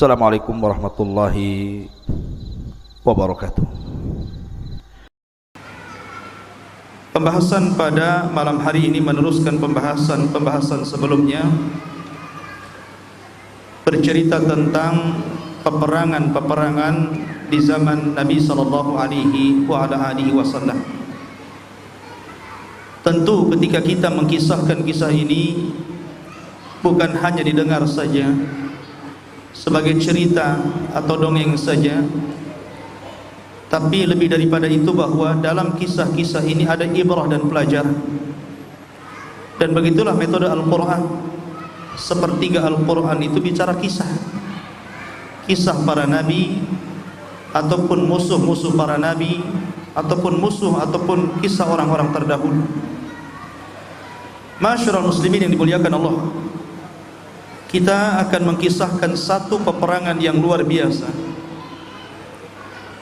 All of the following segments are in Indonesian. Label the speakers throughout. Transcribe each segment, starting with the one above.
Speaker 1: Assalamualaikum warahmatullahi wabarakatuh. Pembahasan pada malam hari ini meneruskan pembahasan sebelumnya, bercerita tentang peperangan di zaman Nabi sallallahu alaihi wasallam. Tentu ketika kita mengkisahkan kisah ini bukan hanya didengar saja sebagai cerita atau dongeng saja, tapi lebih daripada itu bahwa dalam kisah-kisah ini ada ibrah dan pelajaran. Dan begitulah metode Al-Quran. Sepertiga Al-Quran itu bicara kisah para nabi, ataupun musuh-musuh para nabi, ataupun kisah orang-orang terdahulu. Masyarul muslimin yang dimuliakan Allah, kita akan mengkisahkan satu peperangan yang luar biasa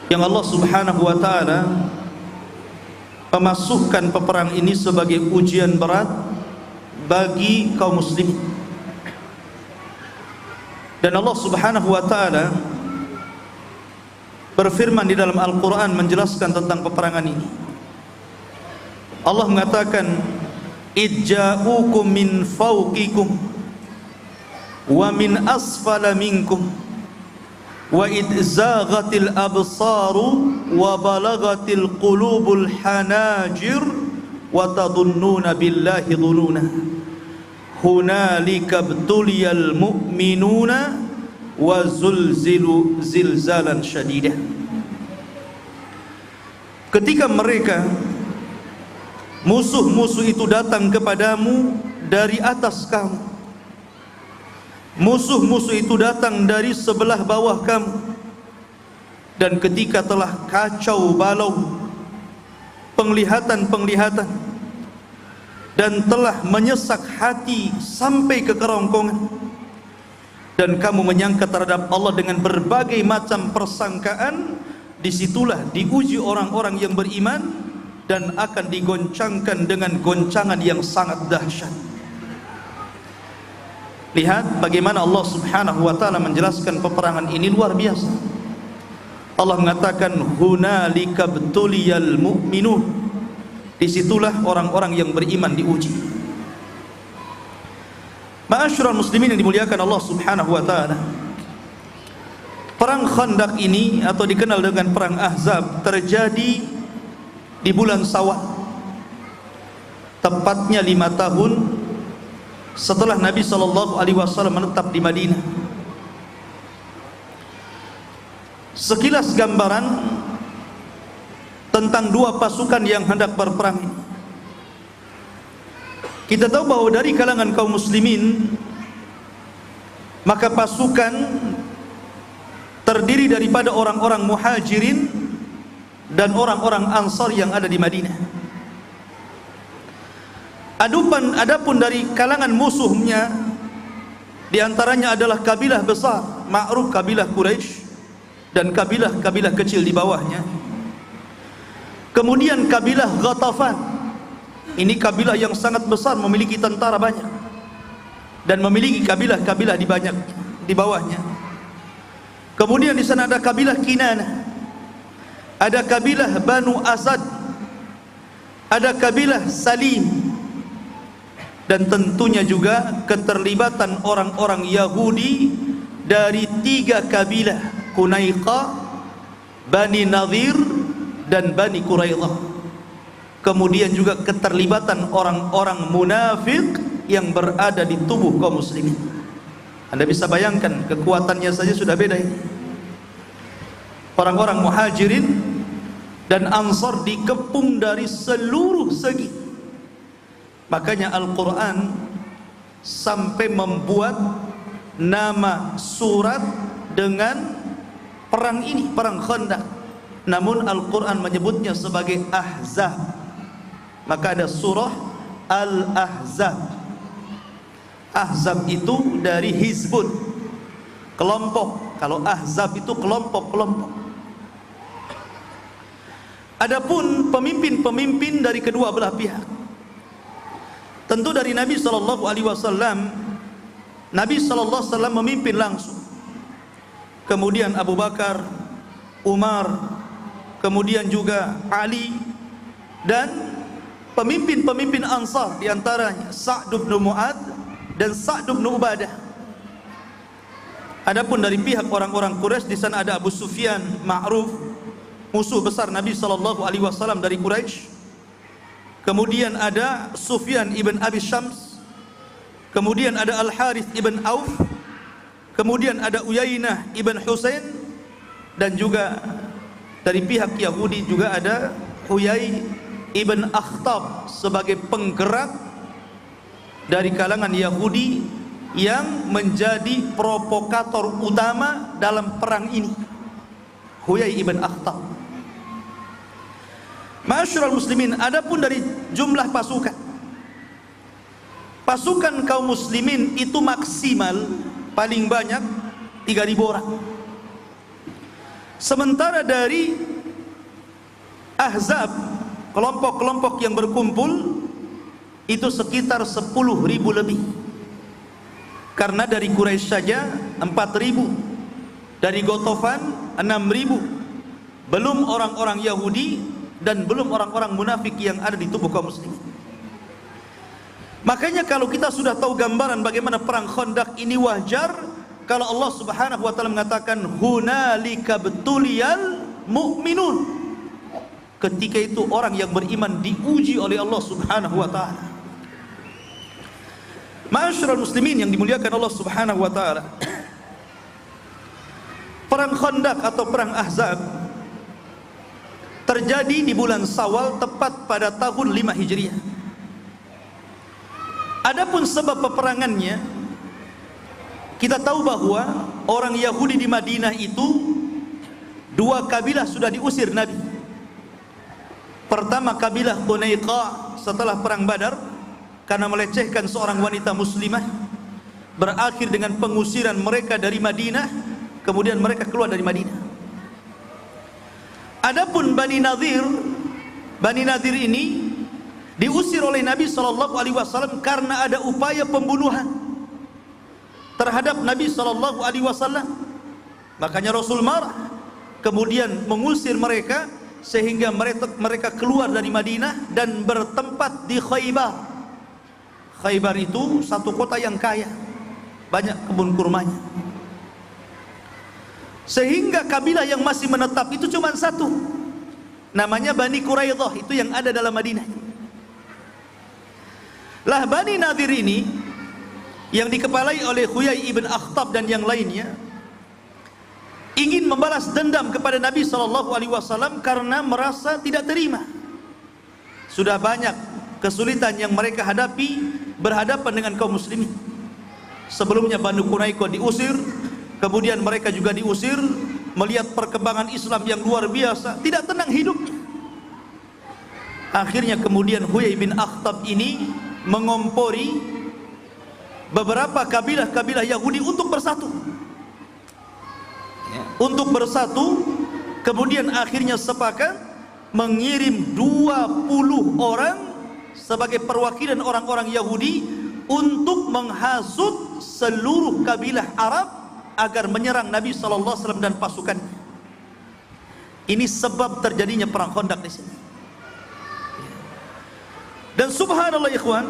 Speaker 1: yang Allah subhanahu wa ta'ala memasukkan peperangan ini sebagai ujian berat bagi kaum muslimin. Dan Allah subhanahu wa ta'ala berfirman di dalam Al-Quran menjelaskan tentang peperangan ini. Allah mengatakan, idja'ukum min fawqikum wa min asfala minkum wa idzaghatil absaru wa balagatil qulubul hanajir wa tadunnuna billahi dhununa hunalika btuliyal mu'minuna wa zulzilu zilzalan syadidah. Ketika mereka musuh-musuh itu datang kepadamu dari atas kamu, musuh-musuh itu datang dari sebelah bawah kamu, dan ketika telah kacau balau penglihatan dan telah menyesak hati sampai ke kerongkongan, dan kamu menyangka terhadap Allah dengan berbagai macam persangkaan, disitulah diuji orang-orang yang beriman dan akan digoncangkan dengan goncangan yang sangat dahsyat. Lihat bagaimana Allah subhanahu wa ta'ala menjelaskan peperangan ini luar biasa. Allah mengatakan, hunalika btuliyal mu'minun. Disitulah orang-orang yang beriman diuji. Ma'asyiral muslimin yang dimuliakan Allah subhanahu wa ta'ala, perang Khandaq ini atau dikenal dengan perang Ahzab terjadi di bulan Syawal, tepatnya 5 tahun setelah Nabi sallallahu alaihi wasallam menetap di Madinah. Sekilas gambaran tentang dua pasukan yang hendak berperang ini. Kita tahu bahwa dari kalangan kaum muslimin, maka pasukan terdiri daripada orang-orang muhajirin dan orang-orang ansar yang ada di Madinah. Adapun dari kalangan musuhnya, diantaranya adalah kabilah besar, ma'ruf kabilah Quraisy, dan kabilah-kabilah kecil di bawahnya. Kemudian kabilah Ghatafan, ini kabilah yang sangat besar, memiliki tentara banyak, dan memiliki kabilah-kabilah di bawahnya. Kemudian di sana ada kabilah Kinanah, ada kabilah Banu Asad, ada kabilah Salim, dan tentunya juga keterlibatan orang-orang Yahudi dari 3 kabilah, Qunaiqah, Bani Nadhir, dan Bani Quraidah. Kemudian juga keterlibatan orang-orang munafik yang berada di tubuh kaum muslimin. Anda bisa bayangkan kekuatannya saja sudah beda ini. Orang-orang muhajirin dan ansar dikepung dari seluruh segi. Makanya Al-Quran sampai membuat nama surat dengan perang ini, perang Khandaq. Namun Al-Quran menyebutnya sebagai Ahzab. Maka ada surah Al-Ahzab. Ahzab itu dari hizbun, kelompok. Kalau Ahzab itu kelompok-kelompok. Adapun pemimpin-pemimpin dari kedua belah pihak, tentu dari Nabi sallallahu alaihi wasallam, Nabi sallallahu alaihi wasallam memimpin langsung. Kemudian Abu Bakar, Umar, kemudian juga Ali, dan pemimpin-pemimpin Ansar, diantaranya Sa'd bin Mu'adz dan Sa'd bin Ubadah. Adapun dari pihak orang-orang Quraisy, di sana ada Abu Sufyan, ma'ruf, musuh besar Nabi sallallahu alaihi wasallam dari Quraisy. Kemudian ada Sufyan ibn Abi Syams, kemudian ada Al-Harith ibn Auf, kemudian ada Uyainah ibn Husain, dan juga dari pihak Yahudi juga ada Huyai ibn Akhtab sebagai penggerak dari kalangan Yahudi yang menjadi provokator utama dalam perang ini. Huyai ibn Akhtab. Ma'asyiral muslimin, adapun dari jumlah pasukan, pasukan kaum muslimin itu maksimal paling banyak 3.000 orang. Sementara dari Ahzab, kelompok-kelompok yang berkumpul itu sekitar 10.000 lebih. Karena dari Quraisy saja 4.000, dari Ghatafan 6.000, belum orang-orang Yahudi dan belum orang-orang munafik yang ada di tubuh kaum muslimin. Makanya kalau kita sudah tahu gambaran bagaimana perang Khandaq ini, wajar kalau Allah Subhanahu wa taala mengatakan hunalika betuliyal mu'minun. Ketika itu orang yang beriman diuji oleh Allah Subhanahu wa taala. Ma'asyiral muslimin yang dimuliakan Allah Subhanahu wa taala, perang Khandaq atau perang Ahzab terjadi di bulan Syawal tepat pada tahun 5 Hijriah. Adapun sebab peperangannya, kita tahu bahwa orang Yahudi di Madinah itu 2 kabilah sudah diusir Nabi. Pertama kabilah Qunaiqah setelah perang Badar karena melecehkan seorang wanita muslimah, berakhir dengan pengusiran mereka dari Madinah, kemudian mereka keluar dari Madinah. Adapun Bani Nadir ini diusir oleh Nabi sallallahu alaihi wasallam karena ada upaya pembunuhan terhadap Nabi sallallahu alaihi wasallam. Makanya Rasul marah, kemudian mengusir mereka sehingga mereka keluar dari Madinah dan bertempat di Khaybar. Khaybar itu satu kota yang kaya, banyak kebun kurmanya. Sehingga kabilah yang masih menetap itu cuma satu, namanya Bani Quraidah, itu yang ada dalam Madinah. Lah Bani Nadir ini yang dikepalai oleh Huyai ibn Akhtab dan yang lainnya ingin membalas dendam kepada Nabi SAW karena merasa tidak terima. Sudah banyak kesulitan yang mereka hadapi berhadapan dengan kaum muslimin. Sebelumnya Bani Quraidah diusir, kemudian mereka juga diusir, melihat perkembangan Islam yang luar biasa, tidak tenang hidupnya. Akhirnya kemudian Huyai bin Akhtab ini mengompori beberapa kabilah-kabilah Yahudi untuk bersatu. Untuk bersatu, kemudian akhirnya sepakat mengirim 20 orang sebagai perwakilan orang-orang Yahudi untuk menghasut seluruh kabilah Arab agar menyerang Nabi sallallahu alaihi wasallam dan pasukannya. Ini sebab terjadinya perang Khandaq di sini. Dan subhanallah ikhwan,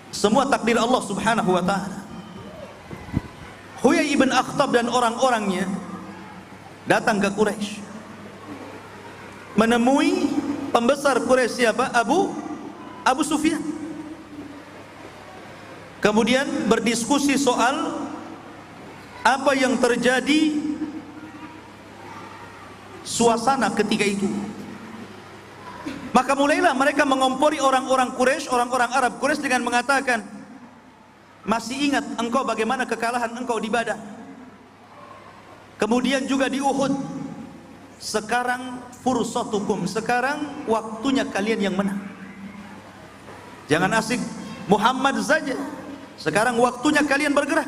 Speaker 1: semua takdir Allah Subhanahu wa taala. Huyai ibn Akhtab dan orang-orangnya datang ke Quraisy, menemui pembesar Quraisy siapa? Abu Sufyan. Kemudian berdiskusi soal apa yang terjadi, suasana ketika itu. Maka mulailah mereka mengompori orang-orang Quraisy, orang-orang Arab Quraisy dengan mengatakan, Masih ingat engkau bagaimana kekalahan engkau di Badar, kemudian juga di Uhud. Sekarang fursatukum, sekarang waktunya kalian yang menang. Jangan asik Muhammad saja, sekarang waktunya kalian bergerak.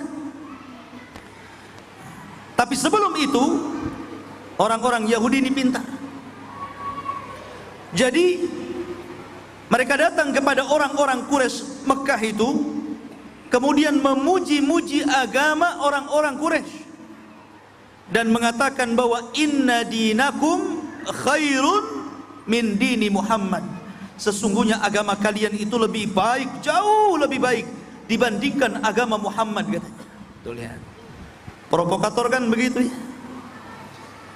Speaker 1: Tapi sebelum itu orang-orang Yahudi ini pintar. Jadi mereka datang kepada orang-orang Quraisy Mekah itu, kemudian memuji-muji agama orang-orang Quraisy dan mengatakan bahwa inna dinakum khairun min dini Muhammad. Sesungguhnya agama kalian itu lebih baik, jauh lebih baik dibandingkan agama Muhammad, katanya. Tuh lihat, provokator kan begitu ya.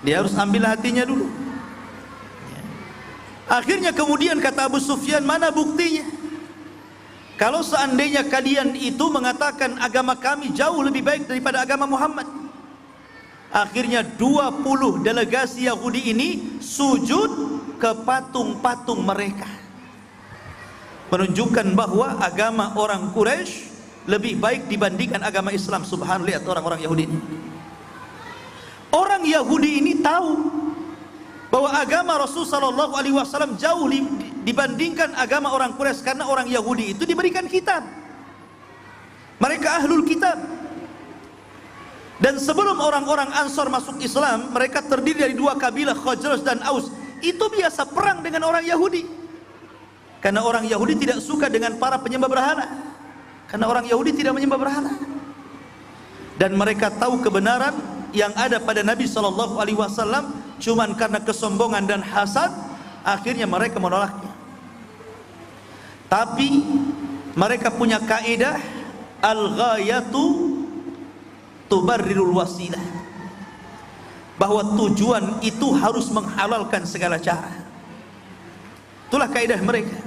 Speaker 1: Dia harus ambil hatinya dulu. Akhirnya kemudian kata Abu Sufyan, mana buktinya? Kalau seandainya kalian itu mengatakan agama kami jauh lebih baik daripada agama Muhammad. Akhirnya 20 delegasi Yahudi ini sujud ke patung-patung mereka, menunjukkan bahwa agama orang Quraisy lebih baik dibandingkan agama Islam. Subhanallah, lihat orang-orang Yahudi ini. Orang Yahudi ini tahu bahwa agama Rasulullah SAW jauh dibandingkan agama orang Quraisy, karena orang Yahudi itu diberikan kitab. Mereka ahlul kitab. Dan sebelum orang-orang Ansor masuk Islam, mereka terdiri dari dua kabilah, Khazraj dan Aus. Itu biasa perang dengan orang Yahudi, karena orang Yahudi tidak suka dengan para penyembah berhala, karena orang Yahudi tidak menyembah berhala. Dan mereka tahu kebenaran yang ada pada Nabi SAW, cuman karena kesombongan dan hasad, akhirnya mereka menolaknya. Tapi mereka punya kaidah al-ghayatu tubarrirul wasilah, bahwa tujuan itu harus menghalalkan segala cara. Itulah kaidah mereka.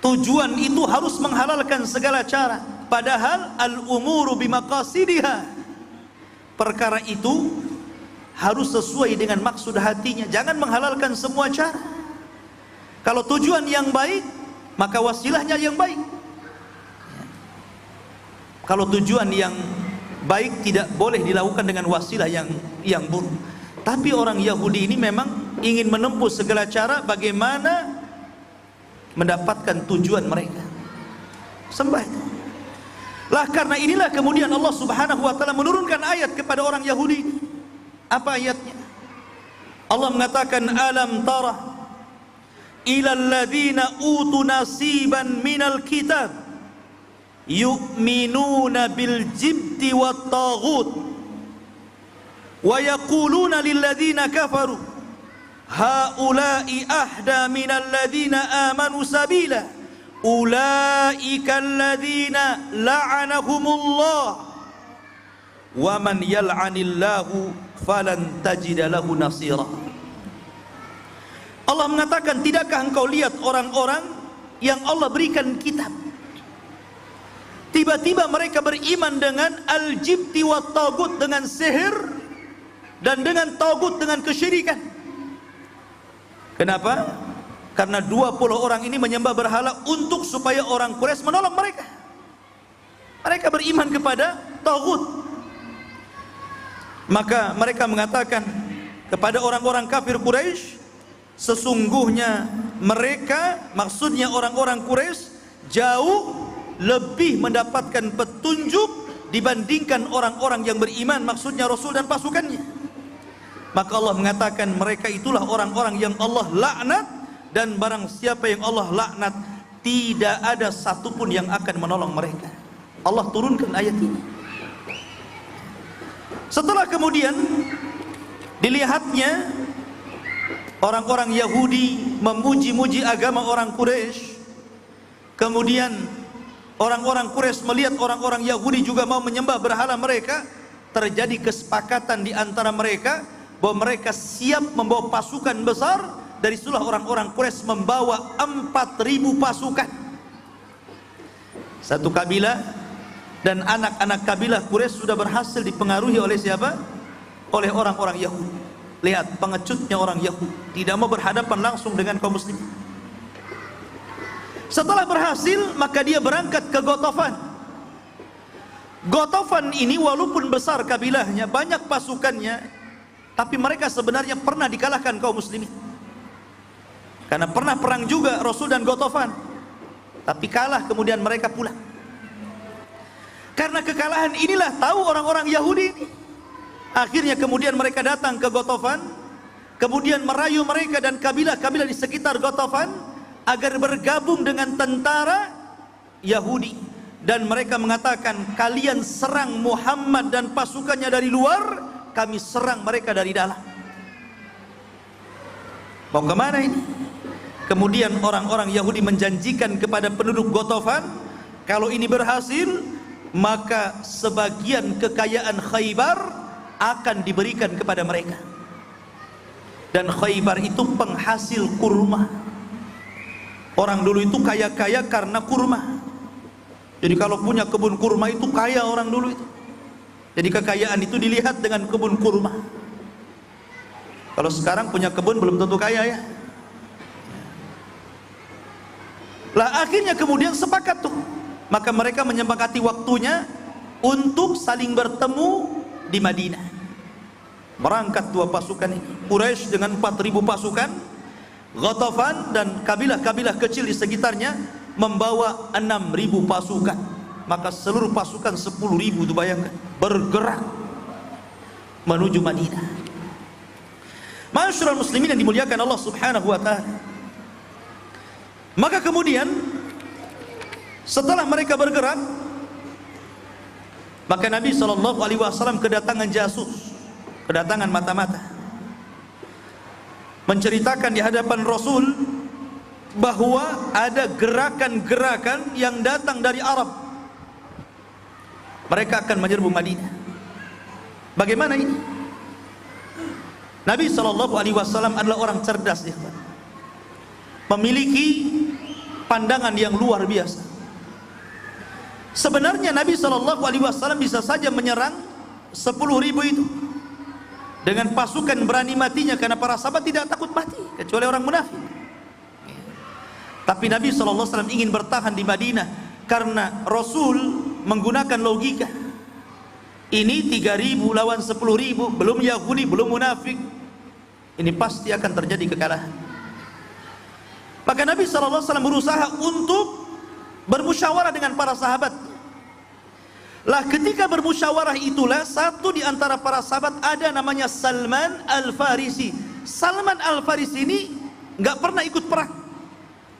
Speaker 1: Tujuan itu harus menghalalkan segala cara, padahal al-umuru bimaqasidiha, perkara itu harus sesuai dengan maksud hatinya. Jangan menghalalkan semua cara. Kalau tujuan yang baik, maka wasilahnya yang baik. Kalau tujuan yang baik tidak boleh dilakukan dengan wasilah yang buruk. Tapi orang Yahudi ini memang ingin menempuh segala cara bagaimana mendapatkan tujuan mereka, sembah itu. Lah karena inilah kemudian Allah Subhanahu wa taala menurunkan ayat kepada orang Yahudi. Apa ayatnya? Allah mengatakan, alam tara ilal ladzina utu nasiban minal kitab yu'minuna bil jibti wat taghut wa yaquluna lil ladzina kafaru haula'i ahda minal ladzina amanu sabila ulaika alladzina la'anahumullah wa man yal'anillahu falan tajida lahu nasira. Allah mengatakan, tidakkah engkau lihat orang-orang yang Allah berikan kitab, tiba-tiba mereka beriman dengan al-jibti wa tagut, dengan sihir dan dengan tagut, dengan kesyirikan. Kenapa? Karena 20 orang ini menyembah berhala untuk supaya orang Quraisy menolong mereka. Mereka beriman kepada tagut. Maka mereka mengatakan kepada orang-orang kafir Quraisy, sesungguhnya mereka, maksudnya orang-orang Quraisy, jauh lebih mendapatkan petunjuk dibandingkan orang-orang yang beriman, maksudnya Rasul dan pasukannya. Maka Allah mengatakan mereka itulah orang-orang yang Allah laknat, dan barang siapa yang Allah laknat, tidak ada satupun yang akan menolong mereka. Allah turunkan ayat ini. Setelah kemudian dilihatnya orang-orang Yahudi memuji-muji agama orang Quraisy, kemudian orang-orang Quraisy melihat orang-orang Yahudi juga mau menyembah berhala mereka, terjadi kesepakatan di antara mereka bahwa mereka siap membawa pasukan besar. Dari situlah orang-orang Quraisy membawa 4.000 pasukan. Satu kabilah, dan anak-anak kabilah Quraisy sudah berhasil dipengaruhi oleh siapa? Oleh orang-orang Yahudi. Lihat pengecutnya orang Yahudi, tidak mau berhadapan langsung dengan kaum muslimin. Setelah berhasil, maka dia berangkat ke Ghatafan. Ghatafan ini walaupun besar kabilahnya, banyak pasukannya, tapi mereka sebenarnya pernah dikalahkan kaum muslimin. Karena pernah perang juga Rasul dan Ghatafan, tapi kalah kemudian mereka pulang. Karena kekalahan inilah tahu orang-orang Yahudi ini. Akhirnya kemudian mereka datang ke Ghatafan, kemudian merayu mereka dan kabilah-kabilah di sekitar Ghatafan agar bergabung dengan tentara Yahudi. Dan mereka mengatakan, kalian serang Muhammad dan pasukannya dari luar, kami serang mereka dari dalam. Mau kemana ini? Kemudian orang-orang Yahudi menjanjikan kepada penduduk Ghatafan, kalau ini berhasil, maka sebagian kekayaan Khaybar akan diberikan kepada mereka. Dan Khaybar itu penghasil kurma. Orang dulu itu kaya-kaya karena kurma. Jadi kalau punya kebun kurma itu kaya orang dulu itu. Jadi kekayaan itu dilihat dengan kebun kurma. Kalau sekarang punya kebun belum tentu kaya ya. Lah akhirnya kemudian sepakat tuh. Maka mereka menyepakati waktunya untuk saling bertemu di Madinah. Berangkat dua pasukan ini, Quraisy dengan 4.000 pasukan, Ghatafan dan kabilah-kabilah kecil di sekitarnya membawa 6.000 pasukan. Maka seluruh pasukan 10.000 itu bayangkan, bergerak menuju Madinah. Ma'asyiral muslimin yang dimuliakan Allah Subhanahu wa taala. Maka kemudian setelah mereka bergerak, maka Nabi SAW kedatangan jasus, kedatangan mata-mata, menceritakan di hadapan Rasul bahwa ada gerakan-gerakan yang datang dari Arab. Mereka akan menyerbu Madinah. Bagaimana ini? Nabi SAW adalah orang cerdas, ya, memiliki pandangan yang luar biasa. Sebenarnya Nabi SAW bisa saja menyerang 10.000 itu dengan pasukan berani matinya, karena para sahabat tidak takut mati kecuali orang munafik. Tapi Nabi SAW ingin bertahan di Madinah karena Rasul menggunakan logika. Ini 3.000 lawan 10.000, belum Yahudi, belum munafik. Ini pasti akan terjadi kekalahan. Maka Nabi SAW berusaha untuk bermusyawarah dengan para sahabat. Lah ketika bermusyawarah itulah satu di antara para sahabat ada namanya Salman Al-Farisi. Salman Al-Farisi ini nggak pernah ikut perang.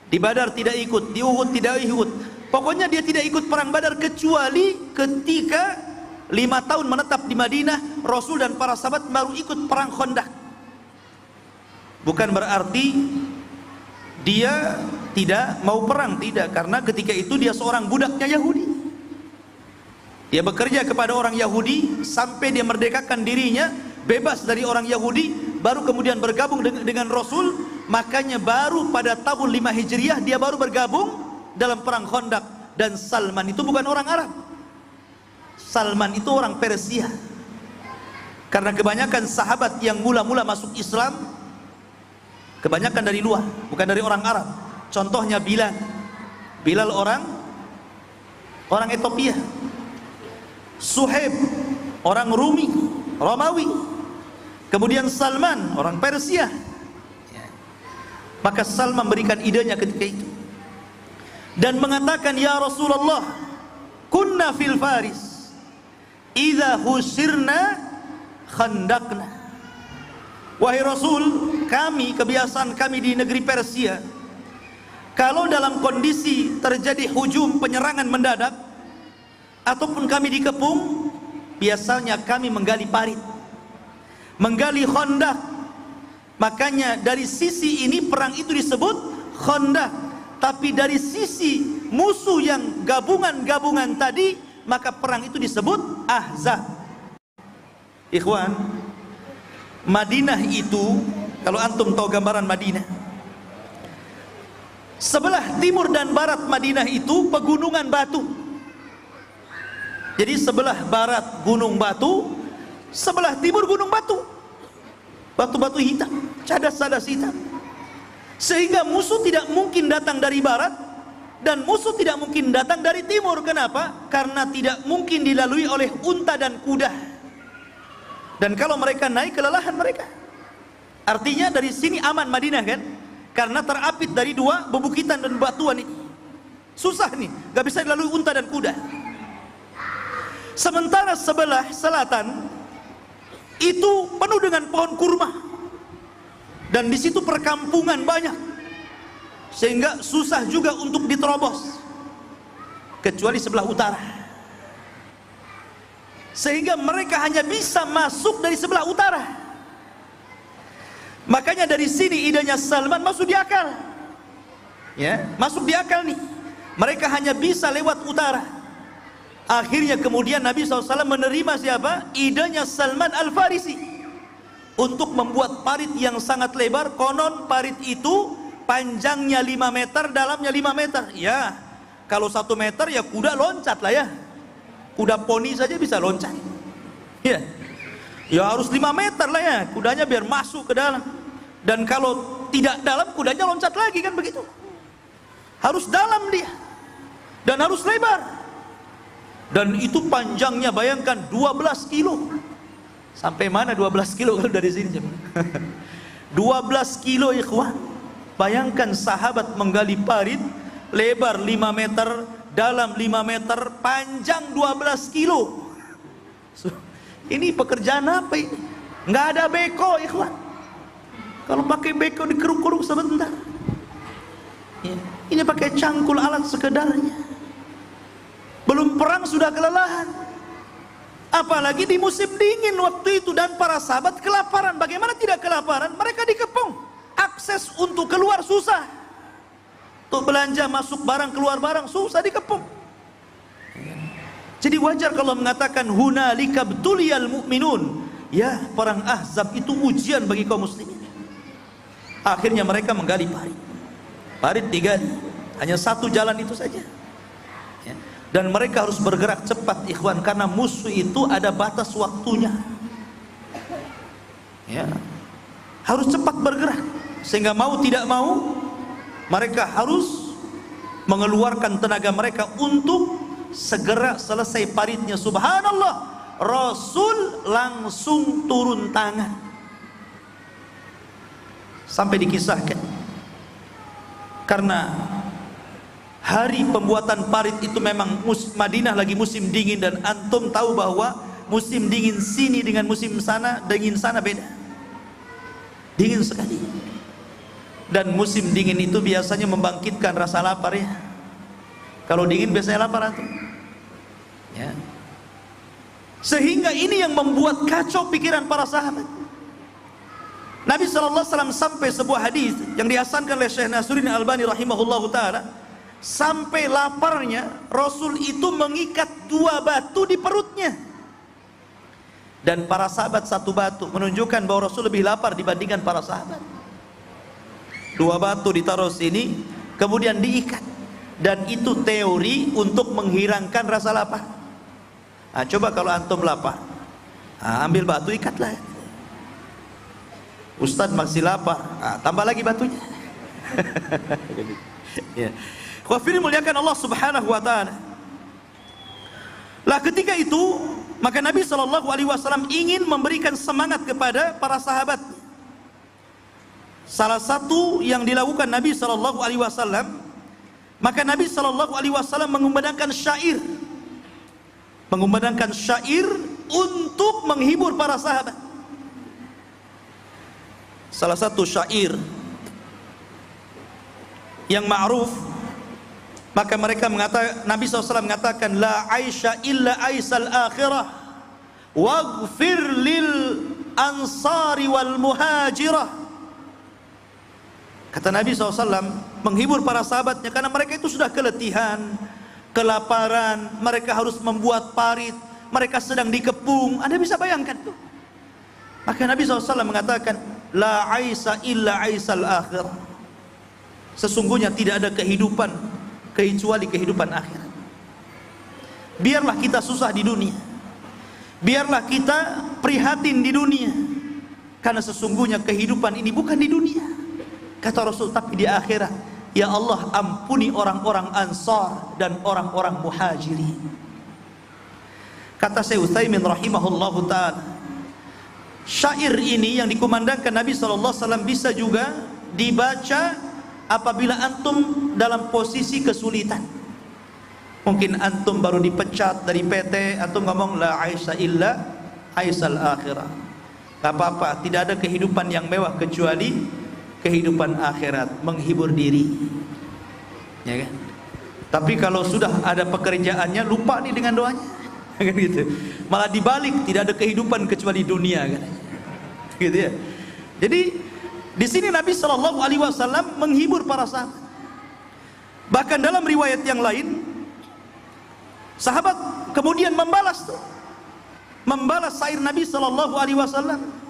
Speaker 1: Di Badar tidak ikut, di Uhud tidak ikut. Pokoknya dia tidak ikut perang Badar kecuali ketika 5 tahun menetap di Madinah, Rasul dan para sahabat baru ikut perang Khandaq. Bukan berarti dia tidak mau perang, tidak, karena ketika itu dia seorang budaknya Yahudi. Dia bekerja kepada orang Yahudi sampai dia merdekakan dirinya, bebas dari orang Yahudi, baru kemudian bergabung dengan Rasul. Makanya baru pada tahun 5 Hijriah dia baru bergabung dalam perang Khandaq. Dan Salman itu bukan orang Arab, Salman itu orang Persia. Karena kebanyakan sahabat yang mula-mula masuk Islam kebanyakan dari luar, bukan dari orang Arab. Contohnya Bilal. Bilal orang Ethiopia. Suhaib orang Romawi. Kemudian Salman orang Persia. Maka Salman memberikan idenya ketika itu dan mengatakan, ya Rasulullah, kunna fil Faris idza husirna khandaqna. Wahai Rasul, kebiasaan kami di negeri Persia, kalau dalam kondisi terjadi hujum, penyerangan mendadak, ataupun kami dikepung, biasanya kami menggali parit, menggali khandaq. Makanya dari sisi ini perang itu disebut Khandaq, tapi dari sisi musuh yang gabungan-gabungan tadi, maka perang itu disebut Ahzab. Ikhwan, Madinah itu, kalau antum tahu gambaran Madinah, sebelah timur dan barat Madinah itu pegunungan batu. Jadi sebelah barat gunung batu, sebelah timur gunung batu, batu-batu hitam, cadas-cadas hitam. Sehingga musuh tidak mungkin datang dari barat Dan musuh tidak mungkin datang dari timur. Kenapa? Karena tidak mungkin dilalui oleh unta dan kuda. Dan kalau mereka naik, kelelahan mereka. Artinya dari sini aman Madinah kan? Karena terapit dari dua bebukitan dan batuan ini. Susah nih, gak bisa dilalui unta dan kuda. Sementara sebelah selatan itu penuh dengan pohon kurma. Dan di situ perkampungan banyak. Sehingga susah juga untuk diterobos, kecuali sebelah utara. Sehingga mereka hanya bisa masuk dari sebelah utara. Makanya dari sini idenya Salman masuk di akal. Ya, masuk di akal nih. Mereka hanya bisa lewat utara. Akhirnya kemudian Nabi SAW menerima siapa? Idenya Salman Al-Farisi untuk membuat parit yang sangat lebar. Konon parit itu panjangnya 5 meter, dalamnya 5 meter. Ya, kalau 1 meter ya kuda loncat lah ya. Kuda poni saja bisa loncat. Ya, ya harus 5 meter lah ya, kudanya biar masuk ke dalam. Dan kalau tidak dalam, kudanya loncat lagi kan begitu. Harus dalam dia. Dan harus lebar. Dan itu panjangnya bayangkan 12 kilo. Sampai mana 12 kilo kalau dari sini? 12 kilo ikhwan. Bayangkan sahabat menggali parit, lebar 5 meter, dalam 5 meter, panjang 12 kilo. Ini pekerjaan apa ini? Nggak ada beko ikhwan. Kalau pakai beko dikeruk-keruk sebentar. Ya. Ini pakai cangkul alat sekedarnya. Belum perang sudah kelelahan. Apalagi di musim dingin waktu itu, dan para sahabat kelaparan. Bagaimana tidak kelaparan? Mereka dikepung. Akses untuk keluar susah. Untuk belanja, masuk barang, keluar barang susah, dikepung. Jadi wajar kalau mengatakan hunalika btuliyal mu'minun. Ya, perang Ahzab itu ujian bagi kaum muslimin. Akhirnya mereka menggali parit. Parit digali, hanya satu jalan itu saja. Ya. Dan mereka harus bergerak cepat ikhwan, karena musuh itu ada batas waktunya. Ya. Harus cepat bergerak. Sehingga mau tidak mau mereka harus mengeluarkan tenaga mereka untuk segera selesai paritnya. Subhanallah, Rasul langsung turun tangan. Sampai dikisahkan, karena hari pembuatan parit itu memang Madinah lagi musim dingin. Dan antum tahu bahwa musim dingin sini dengan musim sana, dingin sana beda. Dingin sekali. Dan musim dingin itu biasanya membangkitkan rasa lapar ya. Kalau dingin biasanya lapar antum. Ya. Sehingga ini yang membuat kacau pikiran para sahabat. Nabi SAW sampai sebuah hadis yang dihasankan oleh Syekh Nasruddin Albani rahimahullahu taala, sampai laparnya Rasul itu mengikat 2 batu di perutnya. Dan para sahabat 1 batu, menunjukkan bahwa Rasul lebih lapar dibandingkan para sahabat. 2 batu ditaruh sini, kemudian diikat. Dan itu teori untuk menghilangkan rasa lapar. Nah, coba kalau antum lapar, ambil batu, ikatlah. Ustadz masih lapar, tambah lagi batunya. Ya. Khawafir muliakan Allah Subhanahu wa taala. Lah ketika itu, maka Nabi SAW ingin memberikan semangat kepada para sahabat. Salah satu yang dilakukan Nabi SAW, maka Nabi SAW mengumandangkan syair. Mengumandangkan syair untuk menghibur para sahabat. Salah satu syair yang ma'ruf, maka mereka mengatakan, Nabi SAW mengatakan, la aisha illa aisal akhirah waghfir lil ansari wal muhajirah. Kata Nabi SAW menghibur para sahabatnya, karena mereka itu sudah keletihan, kelaparan, mereka harus membuat parit, mereka sedang dikepung. Anda bisa bayangkan tuh. Maka Nabi SAW mengatakan, la aisa illa aisal akhir. Sesungguhnya tidak ada kehidupan kecuali kehidupan akhirat. Biarlah kita susah di dunia, biarlah kita prihatin di dunia, karena sesungguhnya kehidupan ini bukan di dunia, kata Rasul, tapi di akhirat. ya Allah ampuni orang-orang Ansar dan orang-orang Muhajirin. Kata Syekh Utsaimin rahimahullahu taala, syair ini yang dikumandangkan Nabi SAW bisa juga dibaca apabila antum dalam posisi kesulitan. Mungkin antum baru dipecat dari PT, antum ngomong la aisha illa aisal akhirah. Gak apa-apa, tidak ada kehidupan yang mewah kecuali kehidupan akhirat, menghibur diri, ya kan? Tapi kalau sudah ada pekerjaannya, lupa nih dengan doanya, kan gitu. Malah dibalik, tidak ada kehidupan kecuali dunia, kan? Gitu ya. Jadi di sini Nabi Shallallahu Alaihi Wasallam menghibur para sahabat. Bahkan dalam riwayat yang lain, sahabat kemudian membalas syair Nabi Shallallahu Alaihi Wasallam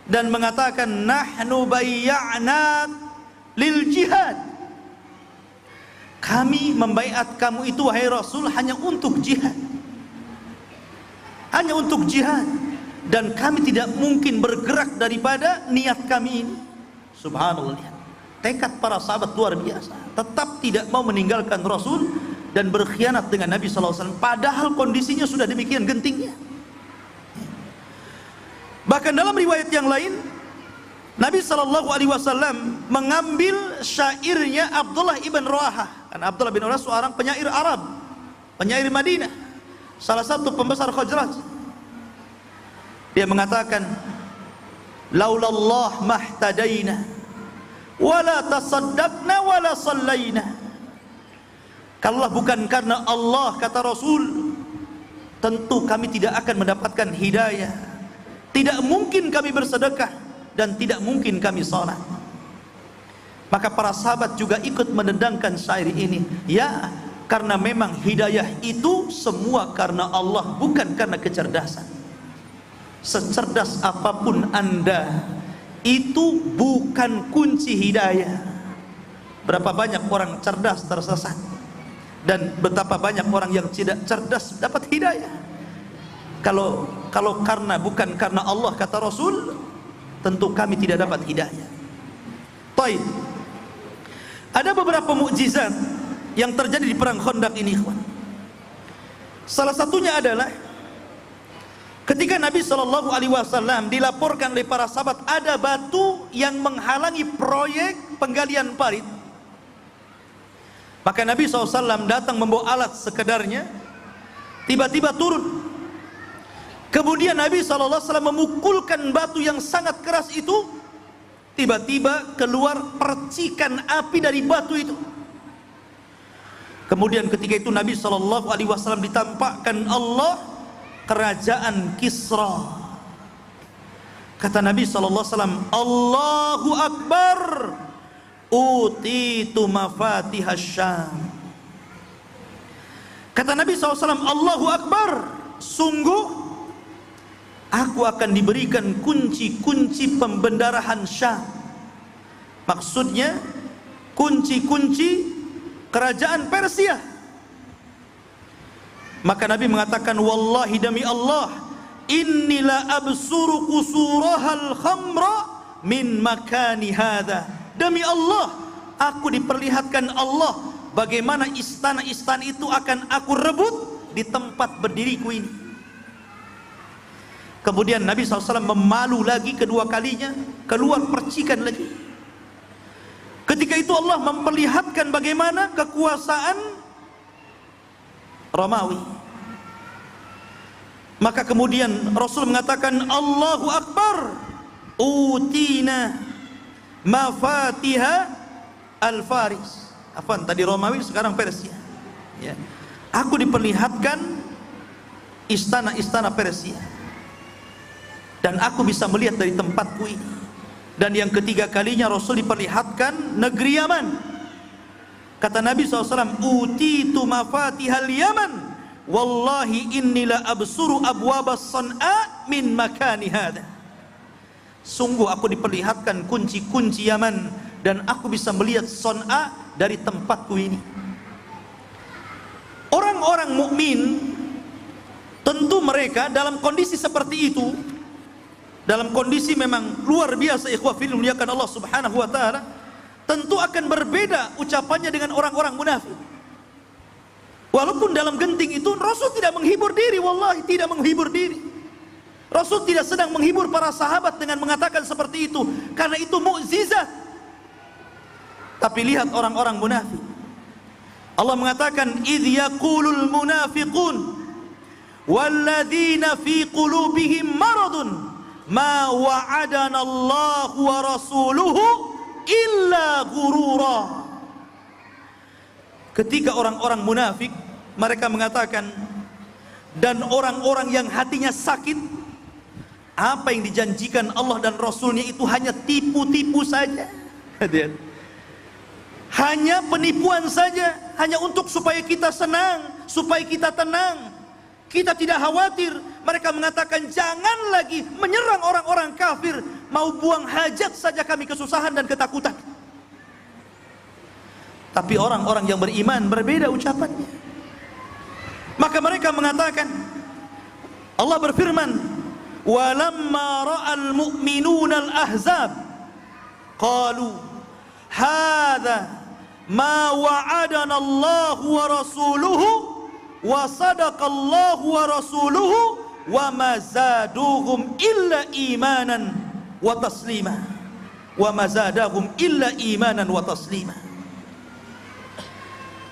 Speaker 1: dan mengatakan, nahnu bayya'na lil jihad. Kami membaiat kamu itu wahai Rasul hanya untuk jihad, hanya untuk jihad, dan kami tidak mungkin bergerak daripada niat kami ini. Subhanallah, tekad para sahabat luar biasa, tetap tidak mau meninggalkan Rasul dan berkhianat dengan Nabi SAW, padahal kondisinya sudah demikian gentingnya. Bahkan dalam riwayat yang lain, Nabi SAW mengambil syairnya Abdullah ibn Rawahah. Karena Abdullah bin Rawahah seorang penyair Arab, penyair Madinah, salah satu pembesar Khazraj. Dia mengatakan, laulallah mahtadaina wala tasaddaqna wala sallaina. Kalau bukan karena Allah, kata Rasul, tentu kami tidak akan mendapatkan hidayah. Tidak mungkin kami bersedekah dan tidak mungkin kami salat. Maka para sahabat juga ikut mendendangkan syair ini. Ya, karena memang hidayah itu semua karena Allah, bukan karena kecerdasan. Secerdas apapun Anda, itu bukan kunci hidayah. Berapa banyak orang cerdas tersesat, dan betapa banyak orang yang tidak cerdas dapat hidayah. Kalau bukan karena Allah, kata Rasul, tentu kami tidak dapat hidayah. Baik. Ada beberapa mukjizat yang terjadi di perang Khandaq ini, ikhwan. Salah satunya adalah ketika Nabi SAW dilaporkan oleh para sahabat ada batu yang menghalangi proyek penggalian parit. Maka Nabi SAW datang membawa alat sekedarnya, tiba-tiba turun. Kemudian Nabi SAW memukulkan batu yang sangat keras itu, tiba-tiba keluar percikan api dari batu itu. Kemudian ketika itu Nabi SAW ditampakkan Allah kerajaan Kisra. Kata Nabi SAW, Allahu Akbar, utitu mafatihas Syam. Kata Nabi SAW, Allahu Akbar, sungguh aku akan diberikan kunci-kunci pembendarahan Syam. Maksudnya kunci-kunci kerajaan Persia. Maka Nabi mengatakan, wallahi demi Allah, innila absuru qusurahal khamra min makani hadha. Demi Allah, aku diperlihatkan Allah bagaimana istana-istana itu akan aku rebut di tempat berdiriku ini. Kemudian Nabi SAW memalu lagi kedua kalinya, keluar percikan lagi. Ketika itu Allah memperlihatkan bagaimana kekuasaan Romawi. Maka kemudian Rasul mengatakan, Allahu Akbar, utina mafatiha al-Faris. Afwan, tadi Romawi, sekarang Persia. Ya. Aku diperlihatkan istana-istana Persia, dan aku bisa melihat dari tempatku ini. Dan yang ketiga kalinya Rasul diperlihatkan negeri Yaman. Kata Nabi SAW, utitu mafatihal Yaman, wallahi innila absuru abwabas San'a min makani hadha. Sungguh aku diperlihatkan kunci-kunci Yaman, dan aku bisa melihat San'a dari tempatku ini. Orang-orang mukmin tentu mereka dalam kondisi seperti itu, dalam kondisi memang luar biasa, ikhwah fillah muliakan Allah Subhanahu wa taala, tentu akan berbeda ucapannya dengan orang-orang munafik. Walaupun dalam genting itu Rasul tidak menghibur diri, wallahi tidak menghibur diri. Rasul tidak sedang menghibur para sahabat dengan mengatakan seperti itu, karena itu mukjizat. Tapi lihat orang-orang munafik. Allah mengatakan, "Idz yaqulul munafiqun walladzina fi qulubihim maradun ma wa'adana Allah wa rasuluhu illa ghurura." Ketika orang-orang munafik mereka mengatakan, dan orang-orang yang hatinya sakit, apa yang dijanjikan Allah dan Rasulnya itu hanya tipu-tipu saja. Hanya penipuan saja, hanya untuk supaya kita senang, supaya kita tenang, kita tidak khawatir. Mereka mengatakan, jangan lagi menyerang orang-orang kafir, mau buang hajat saja kami kesusahan dan ketakutan. Tapi orang-orang yang beriman berbeda ucapannya. Maka mereka mengatakan, Allah berfirman, "Walamma ra'al mu'minuna al-ahzab qalu hadza ma wa'adana Allah wa rasuluhu wa sadaqa Allah wa rasuluhu wa ma zaduhum illa imanan wa taslima wa ma zadahum illa imanan wa taslima."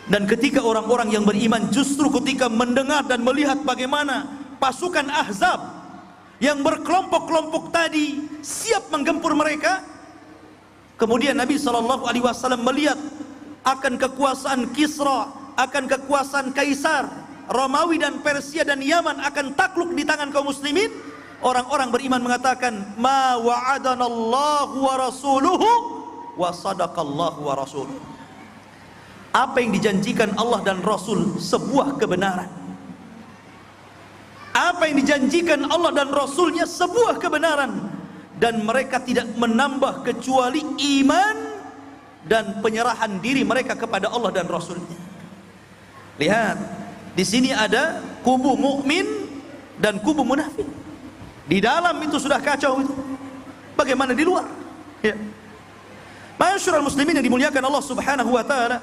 Speaker 1: Dan ketika orang-orang yang beriman justru ketika mendengar dan melihat bagaimana pasukan Ahzab yang berkelompok-kelompok tadi siap menggempur mereka, kemudian Nabi SAW melihat akan kekuasaan Kisra, akan kekuasaan Kaisar, Romawi dan Persia dan Yaman akan takluk di tangan kaum muslimin. Orang-orang beriman mengatakan, "Ma wa'adanallahu wa rasuluhu wa sadaqallahu wa rasuluhu." Apa yang dijanjikan Allah dan Rasul sebuah kebenaran. Apa yang dijanjikan Allah dan Rasulnya sebuah kebenaran. Dan mereka tidak menambah kecuali iman dan penyerahan diri mereka kepada Allah dan Rasulnya. Lihat, di sini ada kubu mukmin dan kubu munafik. Di dalam itu sudah kacau itu. Bagaimana di luar? Ya. Ma'asyiral muslimin yang dimuliakan Allah Subhanahu wa taala,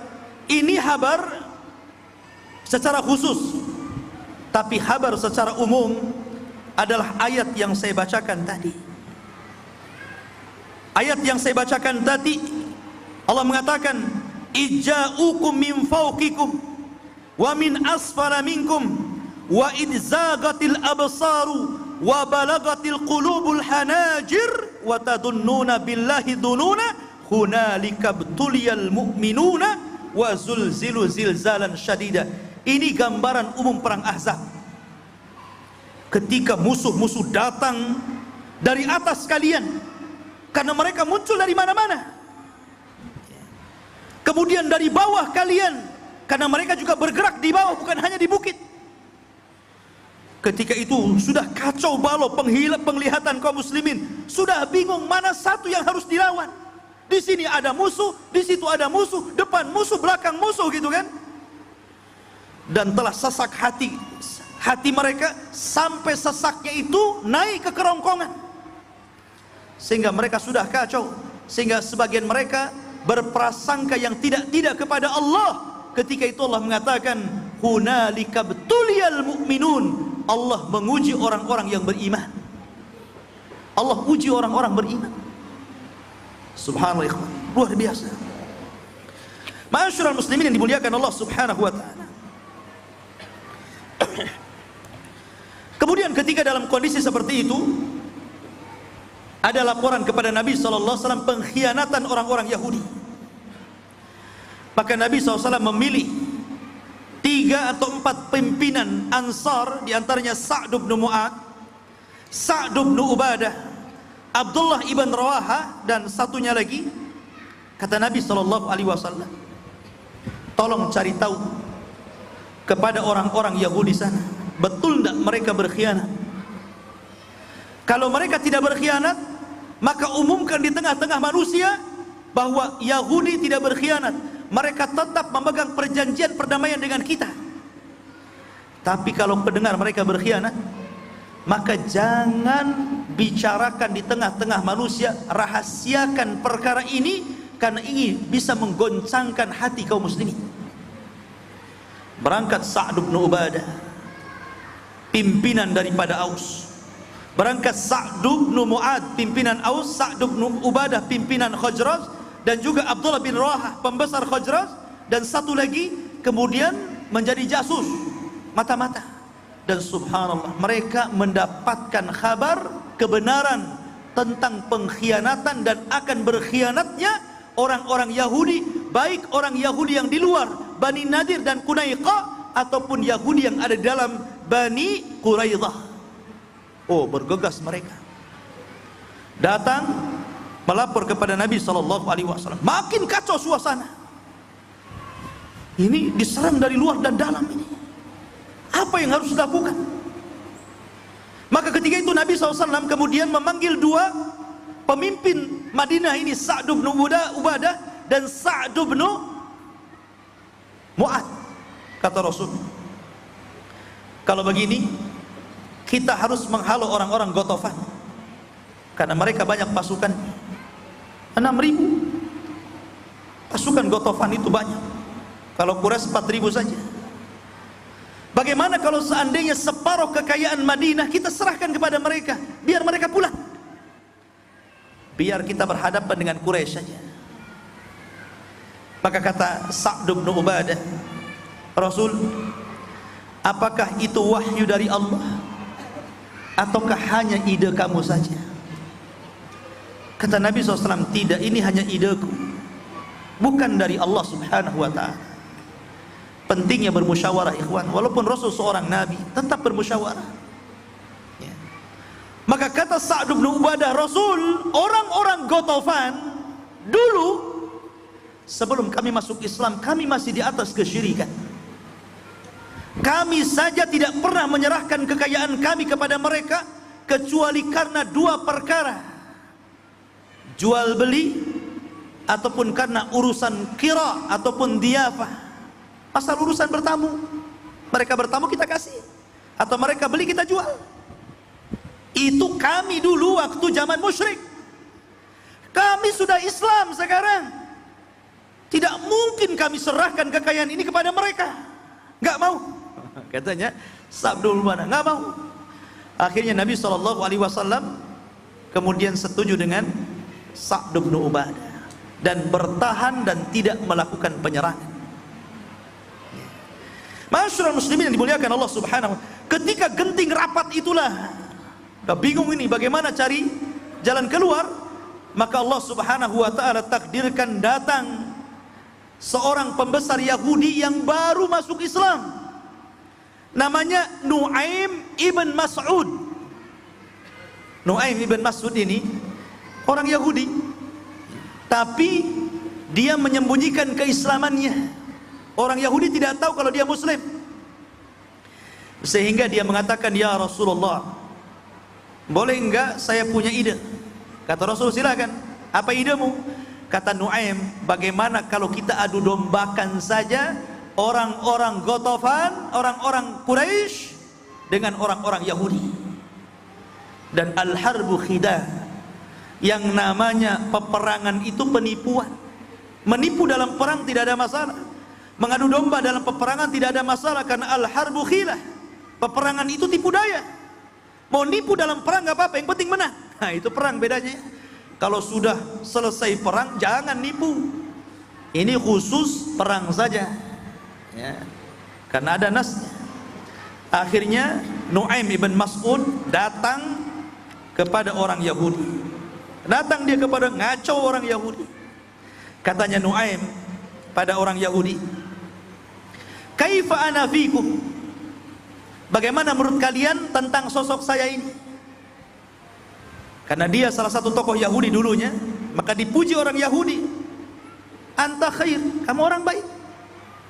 Speaker 1: ini kabar secara khusus, tapi kabar secara umum adalah ayat yang saya bacakan tadi. Ayat yang saya bacakan tadi, Allah mengatakan, "Ija'ukum min fawqikum wa min asfala minkum wa idzagatil absaru wa balagatil qulubul hanajir wa tadunnuna billahi dununa hunalika btuliyal mu'minuna wa zulzilu zilzalan syadida." Ini gambaran umum perang Ahzab. Ketika musuh-musuh datang dari atas kalian, karena mereka muncul dari mana-mana. Kemudian dari bawah kalian, karena mereka juga bergerak di bawah, bukan hanya di bukit. Ketika itu sudah kacau balau penglihatan kaum muslimin, sudah bingung mana satu yang harus dilawan. Di sini ada musuh, di situ ada musuh, depan musuh, belakang musuh, gitu kan? Dan telah sesak hati mereka sampai sesaknya itu naik ke kerongkongan, sehingga mereka sudah kacau, sehingga sebagian mereka berprasangka yang tidak kepada Allah. Ketika itu Allah mengatakan, "Hunalika btuliyal mu'minun." Allah menguji orang-orang yang beriman. Allah uji orang-orang beriman. Subhanallah, ikhwan, luar biasa. Ma'asyiral muslimin yang dimuliakan Allah Subhanahu wa taala. Kemudian ketika dalam kondisi seperti itu ada laporan kepada Nabi SAW pengkhianatan orang-orang Yahudi. Maka Nabi SAW memilih 3 atau 4 pimpinan Ansar, diantaranya Sa'd bin Mu'ad, Sa'd bin Ubadah, Abdullah ibn Rawaha, dan satunya lagi. Kata Nabi SAW, tolong cari tahu kepada orang-orang Yahudi sana, betul tidak mereka berkhianat? Kalau mereka tidak berkhianat, maka umumkan di tengah-tengah manusia bahwa Yahudi tidak berkhianat. Mereka tetap memegang perjanjian perdamaian dengan kita. Tapi kalau pendengar mereka berkhianat, maka jangan bicarakan di tengah-tengah manusia, rahasiakan perkara ini, karena ingin bisa menggoncangkan hati kaum muslimin. Berangkat Sa'd bin Ubadah, pimpinan daripada Aus. Berangkat Sa'd bin Mu'ad, pimpinan Aus. Sa'd bin Ubadah, pimpinan Khazraj. Dan juga Abdullah bin Rawahah, pembesar Khazraj. Dan satu lagi kemudian menjadi jasus, mata-mata. Dan subhanallah, mereka mendapatkan kabar kebenaran tentang pengkhianatan dan akan berkhianatnya orang-orang Yahudi, baik orang Yahudi yang di luar Bani Nadir dan Qunaiqah, ataupun Yahudi yang ada dalam Bani Quraidah. Oh, bergegas mereka, datang melapor kepada Nabi SAW. Makin kacau suasana. Ini diserang dari luar dan dalam ini. Apa yang harus dilakukan? Maka ketika itu Nabi SAW kemudian memanggil dua pemimpin Madinah ini, Sa'd bin Ubadah dan Sa'd bin Mu'ad. Kata Rasul, kalau begini kita harus menghalau orang-orang Ghatafan, karena mereka banyak pasukan, 6.000 pasukan Ghatafan itu banyak. Kalau Quraisy 4.000 saja. Bagaimana kalau seandainya separuh kekayaan Madinah kita serahkan kepada mereka, biar mereka pulang, biar kita berhadapan dengan Quraisy saja. Maka kata Sa'd bin Ubadah, Rasul, apakah itu wahyu dari Allah ataukah hanya ide kamu saja? Kata Nabi SAW, tidak, ini hanya ideku, bukan dari Allah Subhanahu wa ta'ala. Pentingnya bermusyawarah, ikhwan. Walaupun Rasul seorang Nabi, tetap bermusyawarah ya. Maka kata Sa'd bin Ubadah, Rasul, orang-orang Ghatafan dulu sebelum kami masuk Islam, kami masih di atas kesyirikan. Kami saja tidak pernah menyerahkan kekayaan kami kepada mereka, kecuali karena dua perkara: jual beli, ataupun karena urusan kira ataupun diyafah. Asal urusan bertamu, mereka bertamu kita kasih, atau mereka beli kita jual. Itu kami dulu waktu zaman musyrik. Kami sudah Islam sekarang, tidak mungkin kami serahkan kekayaan ini kepada mereka. Nggak mau, katanya Sa'd bin Ubadah, nggak mau. Akhirnya Nabi SAW kemudian setuju dengan Sa'd bin Ubadah dan bertahan dan tidak melakukan penyerangan. Masyarakat muslimin yang dimuliakan Allah Subhanahu wa ta'ala, ketika genting rapat itulah, udah bingung ini bagaimana cari jalan keluar, maka Allah Subhanahu wa ta'ala takdirkan datang seorang pembesar Yahudi yang baru masuk Islam, namanya Nu'aim ibn Mas'ud. Nu'aim ibn Mas'ud ini orang Yahudi, tapi dia menyembunyikan keislamannya. Orang Yahudi tidak tahu kalau dia Muslim, sehingga dia mengatakan, ya Rasulullah, boleh enggak saya punya ide? Kata Rasul, silakan. Apa idemu? Kata Nu'aim, bagaimana kalau kita adu dombakan saja orang-orang Ghatafan, orang-orang Quraisy dengan orang-orang Yahudi. Dan al-harbu khidah, yang namanya peperangan itu penipuan. Menipu dalam perang tidak ada masalah, mengadu domba dalam peperangan tidak ada masalah, karena al-harbu khilah, peperangan itu tipu daya. Mau nipu dalam perang gak apa-apa, yang penting menang. Nah itu perang bedanya. Kalau sudah selesai perang jangan nipu. Ini khusus perang saja ya, karena ada nasnya. Akhirnya Nu'aim ibn Mas'ud datang kepada orang Yahudi. Datang dia kepada ngaco orang Yahudi. Katanya Nu'aim pada orang Yahudi, kaifa ana fikum, bagaimana menurut kalian tentang sosok saya ini? Karena dia salah satu tokoh Yahudi dulunya, maka dipuji orang Yahudi, anta khair, kamu orang baik,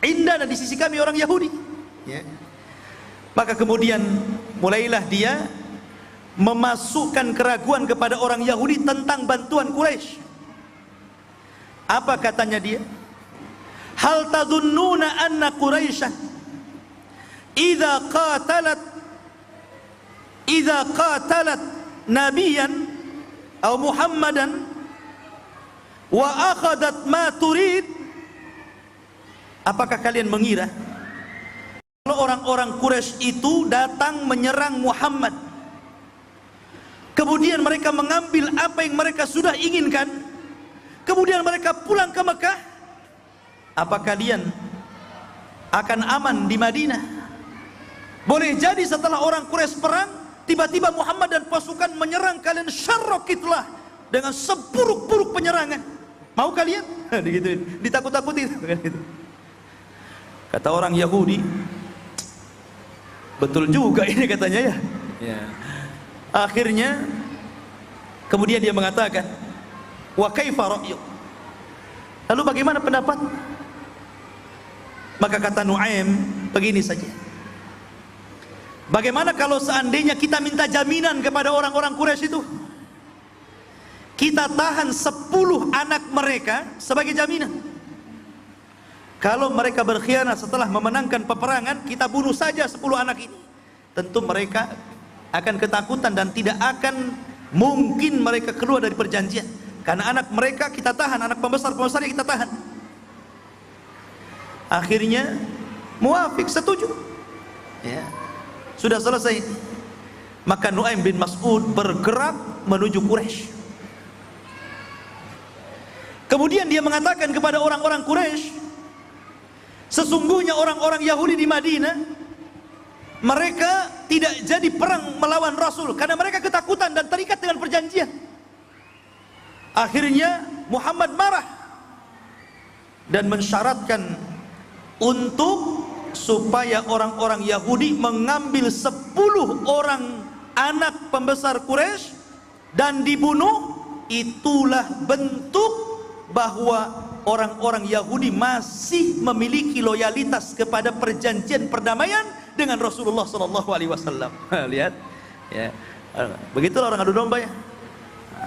Speaker 1: indana, di sisi kami orang Yahudi ya. Maka kemudian mulailah dia memasukkan keraguan kepada orang Yahudi tentang bantuan Quraisy. Apa katanya dia? Hal tadhunnuna anna Quraisyan idza qatalat nabiyan atau Muhammadan wa akhadat ma turid. Apakah kalian mengira kalau orang-orang Quraisy itu datang menyerang Muhammad, kemudian mereka mengambil apa yang mereka sudah inginkan, kemudian mereka pulang ke Mekah, apa kalian akan aman di Madinah? Boleh jadi setelah orang Quraisy perang, tiba-tiba Muhammad dan pasukan menyerang kalian syarrokitlah dengan seburuk-buruk penyerangan. Mau kalian? Digituin, ditakut-takutin. Kata orang Yahudi, betul juga ini katanya ya. Akhirnya kemudian dia mengatakan, wa kaifa ra'yuk? Lalu bagaimana pendapat? Maka kata Nuaim, begini saja. Bagaimana kalau seandainya kita minta jaminan kepada orang-orang Quraisy itu? Kita tahan 10 anak mereka sebagai jaminan. Kalau mereka berkhianat setelah memenangkan peperangan, kita bunuh saja 10 anak ini. Tentu mereka akan ketakutan dan tidak akan mungkin mereka keluar dari perjanjian. Karena anak mereka kita tahan, anak pembesar-pembesarnya kita tahan. Akhirnya muafik, setuju. Ya. Sudah selesai. Maka Nuaim bin Mas'ud bergerak menuju Quraisy. Kemudian dia mengatakan kepada orang-orang Quraisy, sesungguhnya orang-orang Yahudi di Madinah, mereka tidak jadi perang melawan Rasul karena mereka ketakutan dan terikat dengan perjanjian. Akhirnya Muhammad marah dan mensyaratkan untuk supaya orang-orang Yahudi mengambil 10 orang anak pembesar Quraisy dan dibunuh. Itulah bentuk bahwa orang-orang Yahudi masih memiliki loyalitas kepada perjanjian perdamaian dengan Rasulullah SAW. Lihat, ya, begitulah orang adu domba ya.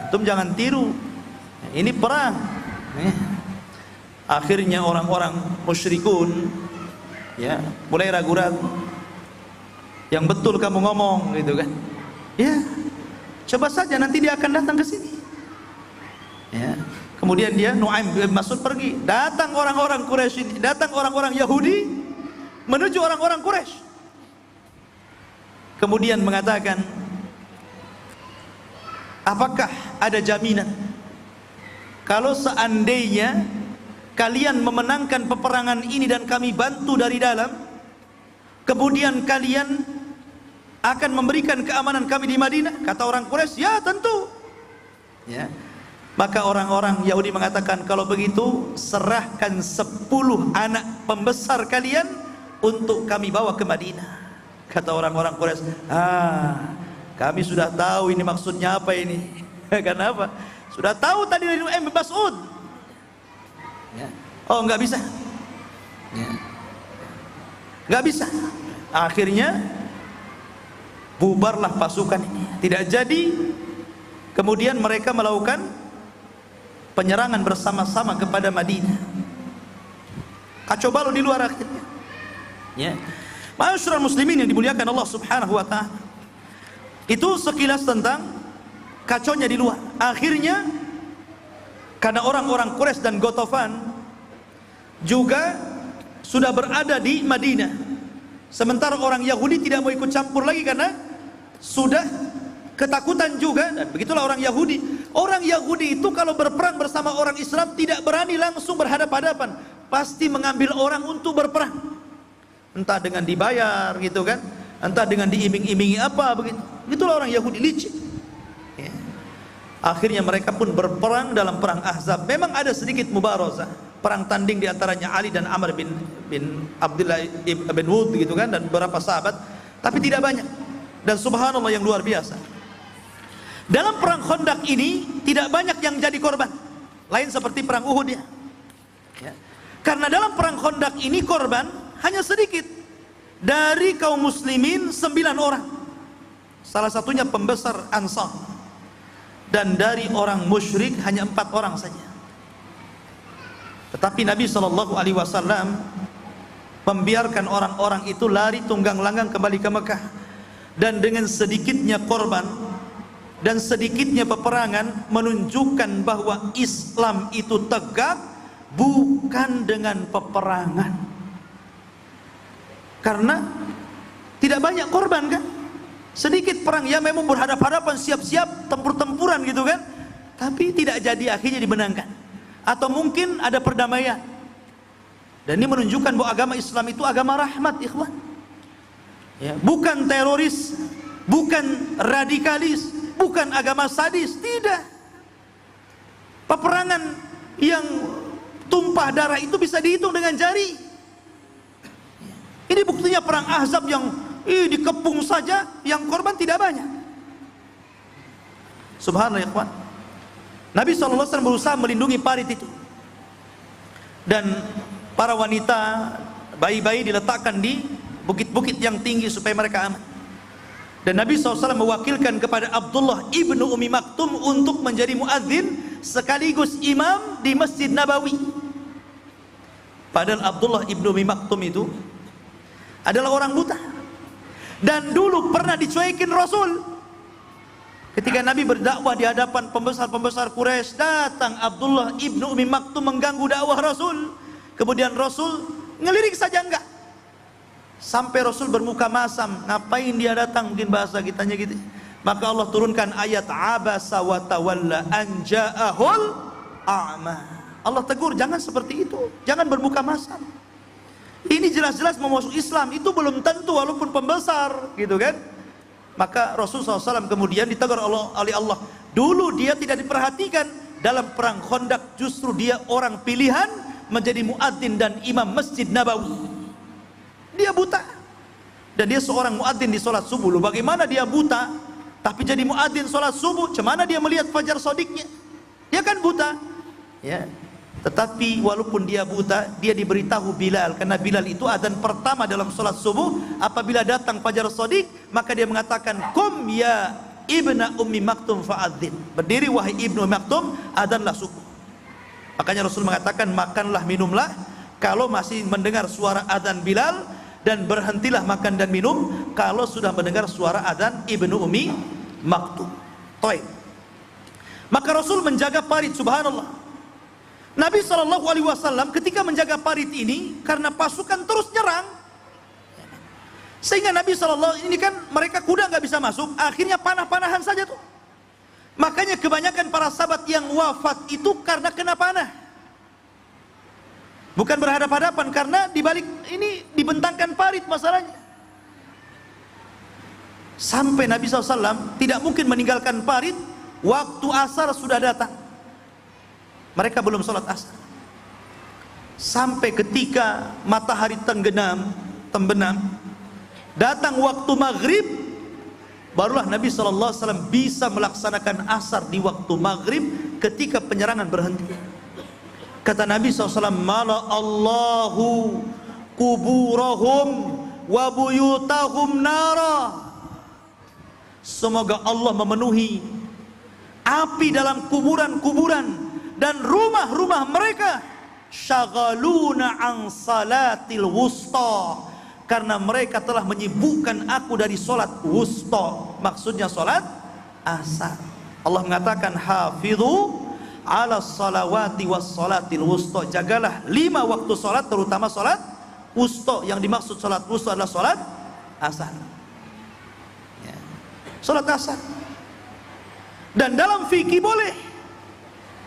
Speaker 1: Antum jangan tiru. Ini perang. Akhirnya orang-orang musyrikun, ya, mulai ragu-ragu. Yang betul kamu ngomong, gitu kan? Ya, coba saja nanti dia akan datang ke sini. Ya. Kemudian dia Nuaim bin Mas'ud pergi, datang orang-orang Quraisy ini, datang orang-orang Yahudi menuju orang-orang Quraisy. Kemudian mengatakan, apakah ada jaminan kalau seandainya kalian memenangkan peperangan ini dan kami bantu dari dalam, kemudian kalian akan memberikan keamanan kami di Madinah? Kata orang Quraisy, ya tentu. Ya. Maka orang-orang Yahudi mengatakan, kalau begitu serahkan 10 anak pembesar kalian untuk kami bawa ke Madinah. Kata orang-orang Quraisy, kami sudah tahu ini maksudnya apa ini. Kenapa? Sudah tahu tadi dari Nuaim bin Mas'ud. Ya. Oh, nggak bisa. Ya. Nggak bisa. Akhirnya bubarlah pasukan ini. Tidak jadi. Kemudian mereka melakukan penyerangan bersama-sama kepada Madinah. Kacau balau di luar akhirnya. Ya. Ma'asyiral muslimin yang dimuliakan Allah Subhanahu wa taala. Itu sekilas tentang kacaunya di luar. Akhirnya karena orang-orang Quraisy dan Ghatafan juga sudah berada di Madinah. Sementara orang Yahudi tidak mau ikut campur lagi karena sudah ketakutan juga. Dan begitulah orang Yahudi. Orang Yahudi itu kalau berperang bersama orang Islam tidak berani langsung berhadapan-hadapan, pasti mengambil orang untuk berperang, entah dengan dibayar gitu kan, entah dengan diiming-imingi apa begitu. Begitulah orang Yahudi licik. Ya. Akhirnya mereka pun berperang dalam perang Ahzab. Memang ada sedikit mubarazah, perang tanding di antaranya Ali dan Amr bin Abdullah bin Wud gitu kan, dan beberapa sahabat, tapi tidak banyak. Dan subhanallah yang luar biasa, dalam perang Khandaq ini tidak banyak yang jadi korban, lain seperti perang Uhud ya. Karena dalam perang Khandaq ini korban hanya sedikit. Dari kaum muslimin 9 orang, salah satunya pembesar Ansar. Dan dari orang musyrik hanya 4 orang saja. Tetapi Nabi SAW membiarkan orang-orang itu lari tunggang langgang kembali ke Mekah. Dan dengan sedikitnya korban dan sedikitnya peperangan menunjukkan bahwa Islam itu tegak bukan dengan peperangan. Karena tidak banyak korban kan, sedikit perang, ya memang berhadap-hadapan, siap-siap tempur-tempuran gitu kan, tapi tidak jadi, akhirnya dimenangkan. Atau mungkin ada perdamaian. Dan ini menunjukkan bahwa agama Islam itu agama rahmat, ikhwan. Ya, bukan teroris, bukan radikalis, bukan agama sadis, tidak. Peperangan yang tumpah darah itu bisa dihitung dengan jari. Ini buktinya perang Ahzab yang dikepung saja, yang korban tidak banyak. Subhanallah, ikhwan. Nabi SAW berusaha melindungi parit itu, dan para wanita, bayi-bayi diletakkan di bukit-bukit yang tinggi supaya mereka aman. Dan Nabi SAW mewakilkan kepada Abdullah ibnu Umi Maktum untuk menjadi muadzin sekaligus imam di Masjid Nabawi. Padahal Abdullah ibnu Umi Maktum itu adalah orang buta, dan dulu pernah dicuekin Rasul. Ketika Nabi berdakwah di hadapan pembesar-pembesar Quraisy, datang Abdullah ibnu Umi Maktum mengganggu dakwah Rasul. Kemudian Rasul ngelirik saja enggak, sampai Rasul bermuka masam. Ngapain dia datang, mungkin bahasa kitanya gitu. Maka Allah turunkan ayat abasa wa tawalla an ja'ahul a'ma. Allah tegur, jangan seperti itu, jangan bermuka masam. Ini jelas-jelas mau masuk Islam, itu belum tentu walaupun pembesar gitu kan. Maka Rasulullah SAW kemudian ditegur oleh Allah. Dulu dia tidak diperhatikan, dalam perang Khandaq justru dia orang pilihan menjadi muadzin dan imam Masjid Nabawi. Dia buta, dan dia seorang muadzin di sholat subuh. Loh, bagaimana dia buta tapi jadi muadzin sholat subuh? Cemana dia melihat fajar shodiknya? Dia kan buta, ya. Tetapi walaupun dia buta, dia diberitahu Bilal, karena Bilal itu adzan pertama dalam sholat subuh. Apabila datang fajar shodik, maka dia mengatakan, "Qum ya ibna Ummi Maktum fa'adzin." Berdiri wahai ibnu Ummi Maktum, adzanlah subuh. Makanya Rasul mengatakan, makanlah minumlah kalau masih mendengar suara adzan Bilal, dan berhentilah makan dan minum kalau sudah mendengar suara adzan ibnu Ummi Maktum. Baik. Maka Rasul menjaga parit, subhanallah. Nabi SAW ketika menjaga parit ini, karena pasukan terus nyerang, sehingga Nabi SAW ini kan mereka kuda nggak bisa masuk, akhirnya panah-panahan saja tuh. Makanya kebanyakan para sahabat yang wafat itu karena kena panah, bukan berhadap-hadapan, karena dibalik ini dibentangkan parit masalahnya. Sampai Nabi SAW tidak mungkin meninggalkan parit, waktu asar sudah datang. Mereka belum sholat asar. Sampai ketika matahari tembenam, datang waktu maghrib, barulah Nabi SAW bisa melaksanakan asar di waktu maghrib ketika penyerangan berhenti. Kata Nabi SAW, "Mala Allahu kuburahum wa buyutahum nara." Semoga Allah memenuhi api dalam kuburan-kuburan dan rumah-rumah mereka. Syagaluna an salatil wusta, karena mereka telah menyibukkan aku dari solat wusta, maksudnya solat asar. Allah mengatakan, hafidhu ala salawati was salatil wusta, jagalah 5 waktu solat, terutama solat wusta. Yang dimaksud solat wusta adalah solat asar, ya. Solat asar. Dan dalam fikih boleh,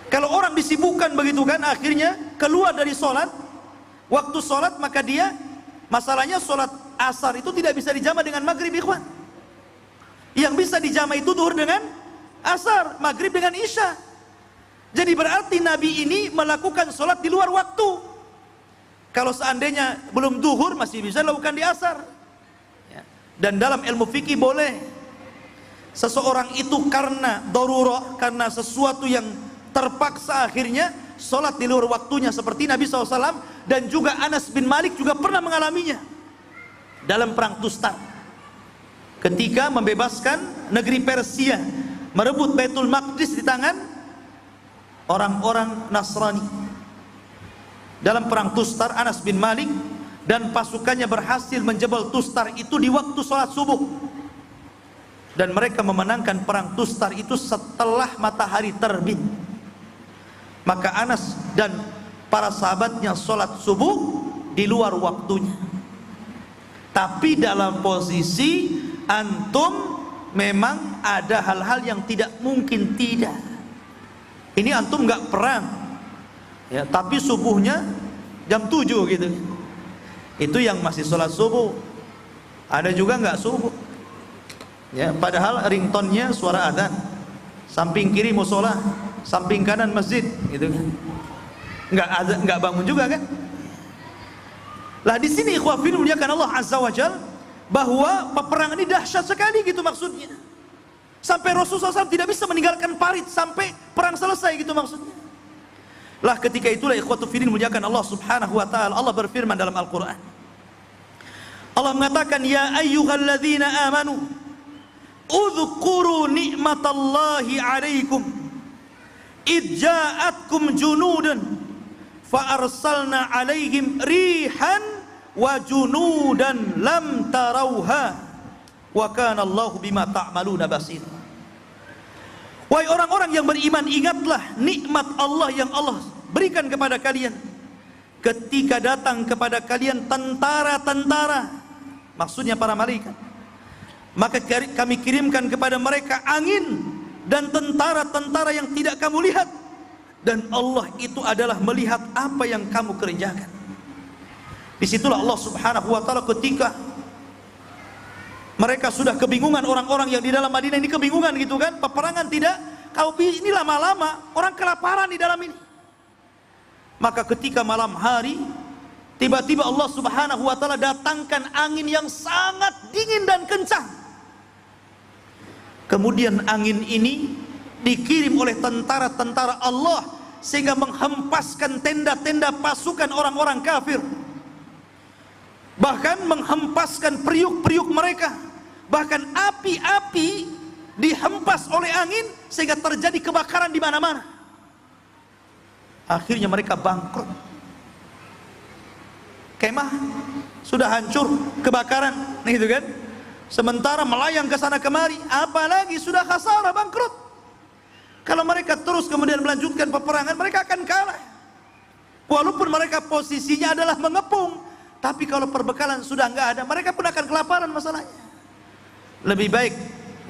Speaker 1: kalau orang disibukkan begitu kan, akhirnya keluar dari sholat, waktu sholat, maka dia, masalahnya sholat asar itu tidak bisa dijama dengan maghrib, ikhwan. Yang bisa dijama itu duhur dengan asar, maghrib dengan isya. Jadi berarti Nabi ini melakukan sholat di luar waktu. Kalau seandainya belum duhur, masih bisa lakukan di asar, ya. Dan dalam ilmu fikih boleh seseorang itu karena darurah, karena sesuatu yang terpaksa akhirnya sholat di luar waktunya, seperti Nabi SAW. Dan juga Anas bin Malik juga pernah mengalaminya dalam perang Tustar, ketika membebaskan negeri Persia, merebut Baitul Maqdis di tangan orang-orang Nasrani. Dalam perang Tustar, Anas bin Malik dan pasukannya berhasil menjebol Tustar itu di waktu sholat subuh. dan mereka memenangkan perang Tustar itu setelah matahari terbit. Maka Anas dan para sahabatnya sholat subuh di luar waktunya, tapi dalam posisi antum memang ada hal-hal yang tidak mungkin tidak. Ini antum nggak perang ya, tapi subuhnya jam 7 gitu, itu yang masih sholat subuh. Ada juga nggak subuh ya, padahal ringtone-nya suara adzan, samping kiri musola, samping kanan masjid gitu kan, nggak bangun juga kan. Lah di sini ikhwafin muliakan Allah azza wajal, bahwa peperangan ini dahsyat sekali gitu maksudnya, sampai Rasulullah SAW tidak bisa meninggalkan parit sampai perang selesai gitu maksudnya. Lah ketika itulah ikhwatu fillah muliakan Allah subhanahu wa ta'ala, Allah berfirman dalam Al-Quran, Allah mengatakan, ya ayyuhalladzina amanu udhkuru ni'matallahi alaikum idja'atkum junudan fa arsalna alaihim rihan wa junudan lam tarauha wa kana Allahu bima ta'maluna basir. Wahai orang-orang yang beriman, ingatlah nikmat Allah yang Allah berikan kepada kalian ketika datang kepada kalian tentara-tentara, maksudnya para malaikat, maka kami kirimkan kepada mereka angin dan tentara-tentara yang tidak kamu lihat, dan Allah itu adalah melihat apa yang kamu kerjakan. Disitulah Allah subhanahu wa ta'ala ketika mereka sudah kebingungan, orang-orang yang di dalam Madinah ini kebingungan gitu kan, peperangan tidak, kau ini lama-lama orang kelaparan di dalam ini. Maka ketika malam hari tiba-tiba Allah subhanahu wa ta'ala datangkan angin yang sangat dingin dan kencang. Kemudian angin ini dikirim oleh tentara-tentara Allah sehingga menghempaskan tenda-tenda pasukan orang-orang kafir, bahkan menghempaskan periuk-periuk mereka, bahkan api-api dihempas oleh angin sehingga terjadi kebakaran di mana-mana. Akhirnya mereka bangkrut, kemah sudah hancur, kebakaran gitu kan, sementara melayang ke sana kemari, apalagi sudah khasarah, bangkrut. Kalau mereka terus kemudian melanjutkan peperangan, mereka akan kalah. Walaupun mereka posisinya adalah mengepung, tapi kalau perbekalan sudah nggak ada, mereka pun akan kelaparan masalahnya. Lebih baik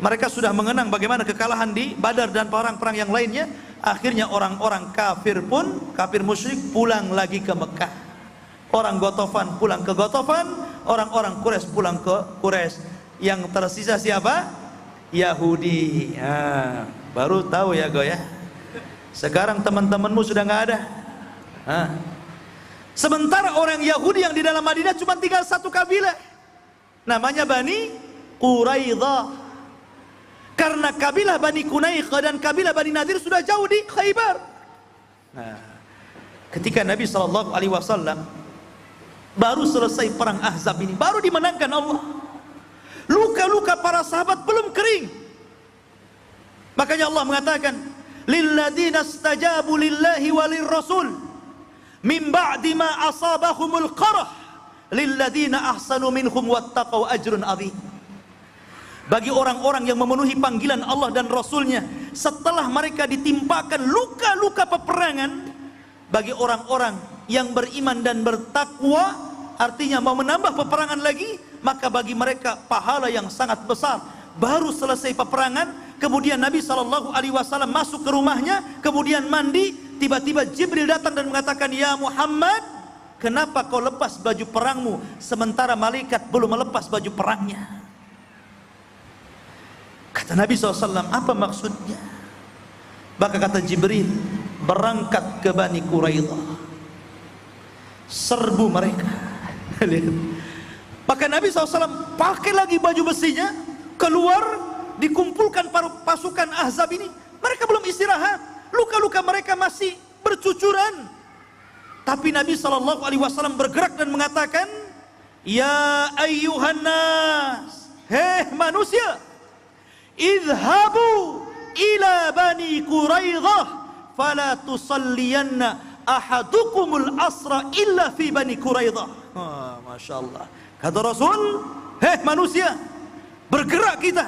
Speaker 1: mereka sudah mengenang bagaimana kekalahan di Badar dan perang-perang yang lainnya. Akhirnya orang-orang kafir pun, kafir musyrik, pulang lagi ke Mekah. Orang Gotofan pulang ke Gotofan, orang-orang Quraisy pulang ke Quraisy. Yang tersisa siapa? Yahudi. Baru tahu ya go ya. Sekarang teman-temanmu sudah nggak ada. Sementara orang Yahudi yang di dalam Madinah cuma tinggal satu kabilah, namanya Bani Quraidah. Karena kabilah Bani Qunaiqah dan kabilah Bani Nadir sudah jauh di Khaybar. Ketika Nabi SAW baru selesai perang Ahzab ini, baru dimenangkan Allah, luka-luka para sahabat belum kering. Makanya Allah mengatakan, lilladzina istajabu lillahi walir rasul min ba'di ma asabahumul qarah lilladzina ahsanu minhum wattaqau ajrun adzim. Bagi orang-orang yang memenuhi panggilan Allah dan Rasulnya setelah mereka ditimpakan luka-luka peperangan, bagi orang-orang yang beriman dan bertakwa, artinya mau menambah peperangan lagi, maka bagi mereka pahala yang sangat besar. Baru selesai peperangan, kemudian Nabi SAW masuk ke rumahnya, kemudian mandi, tiba-tiba Jibril datang dan mengatakan, ya Muhammad, kenapa kau lepas baju perangmu sementara malaikat belum melepas baju perangnya? Kata Nabi SAW, apa maksudnya? Maka kata Jibril, berangkat ke Bani Quraidah, serbu mereka. Maka Nabi SAW pakai lagi baju besinya, keluar, dikumpulkan para pasukan Ahzab ini. Mereka belum istirahat, luka-luka mereka masih bercucuran. Tapi Nabi SAW bergerak dan mengatakan, ya ayyuhan nas, hei manusia, idhabu ila Bani Quraidah fala tusalliyanna ahadukumul asra illa fi Bani Quraidah. Masya Allah. Kata Rasul, hei manusia, bergerak kita,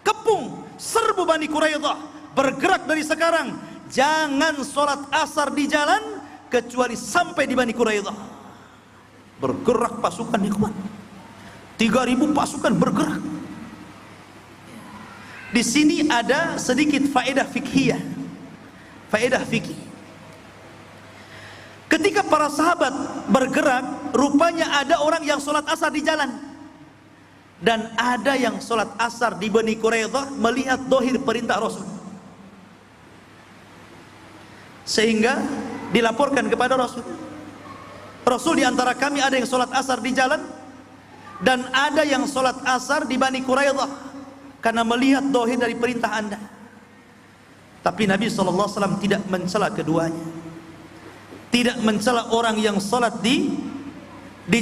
Speaker 1: kepung, serbu Bani Quraidah, bergerak dari sekarang, jangan sholat asar di jalan kecuali sampai di Bani Quraidah. Bergerak pasukan ikhwan, 3.000 pasukan bergerak. Di sini ada sedikit faedah fikhiyah, faedah fikih. Ketika para sahabat bergerak, rupanya ada orang yang sholat asar di jalan, dan ada yang sholat asar di Bani Quraidah melihat dohir perintah Rasul, sehingga dilaporkan kepada Rasul. Rasul, di antara kami ada yang sholat asar di jalan dan ada yang sholat asar di Bani Quraidah karena melihat dohir dari perintah anda. Tapi Nabi SAW tidak mencela keduanya, tidak mencela orang yang sholat di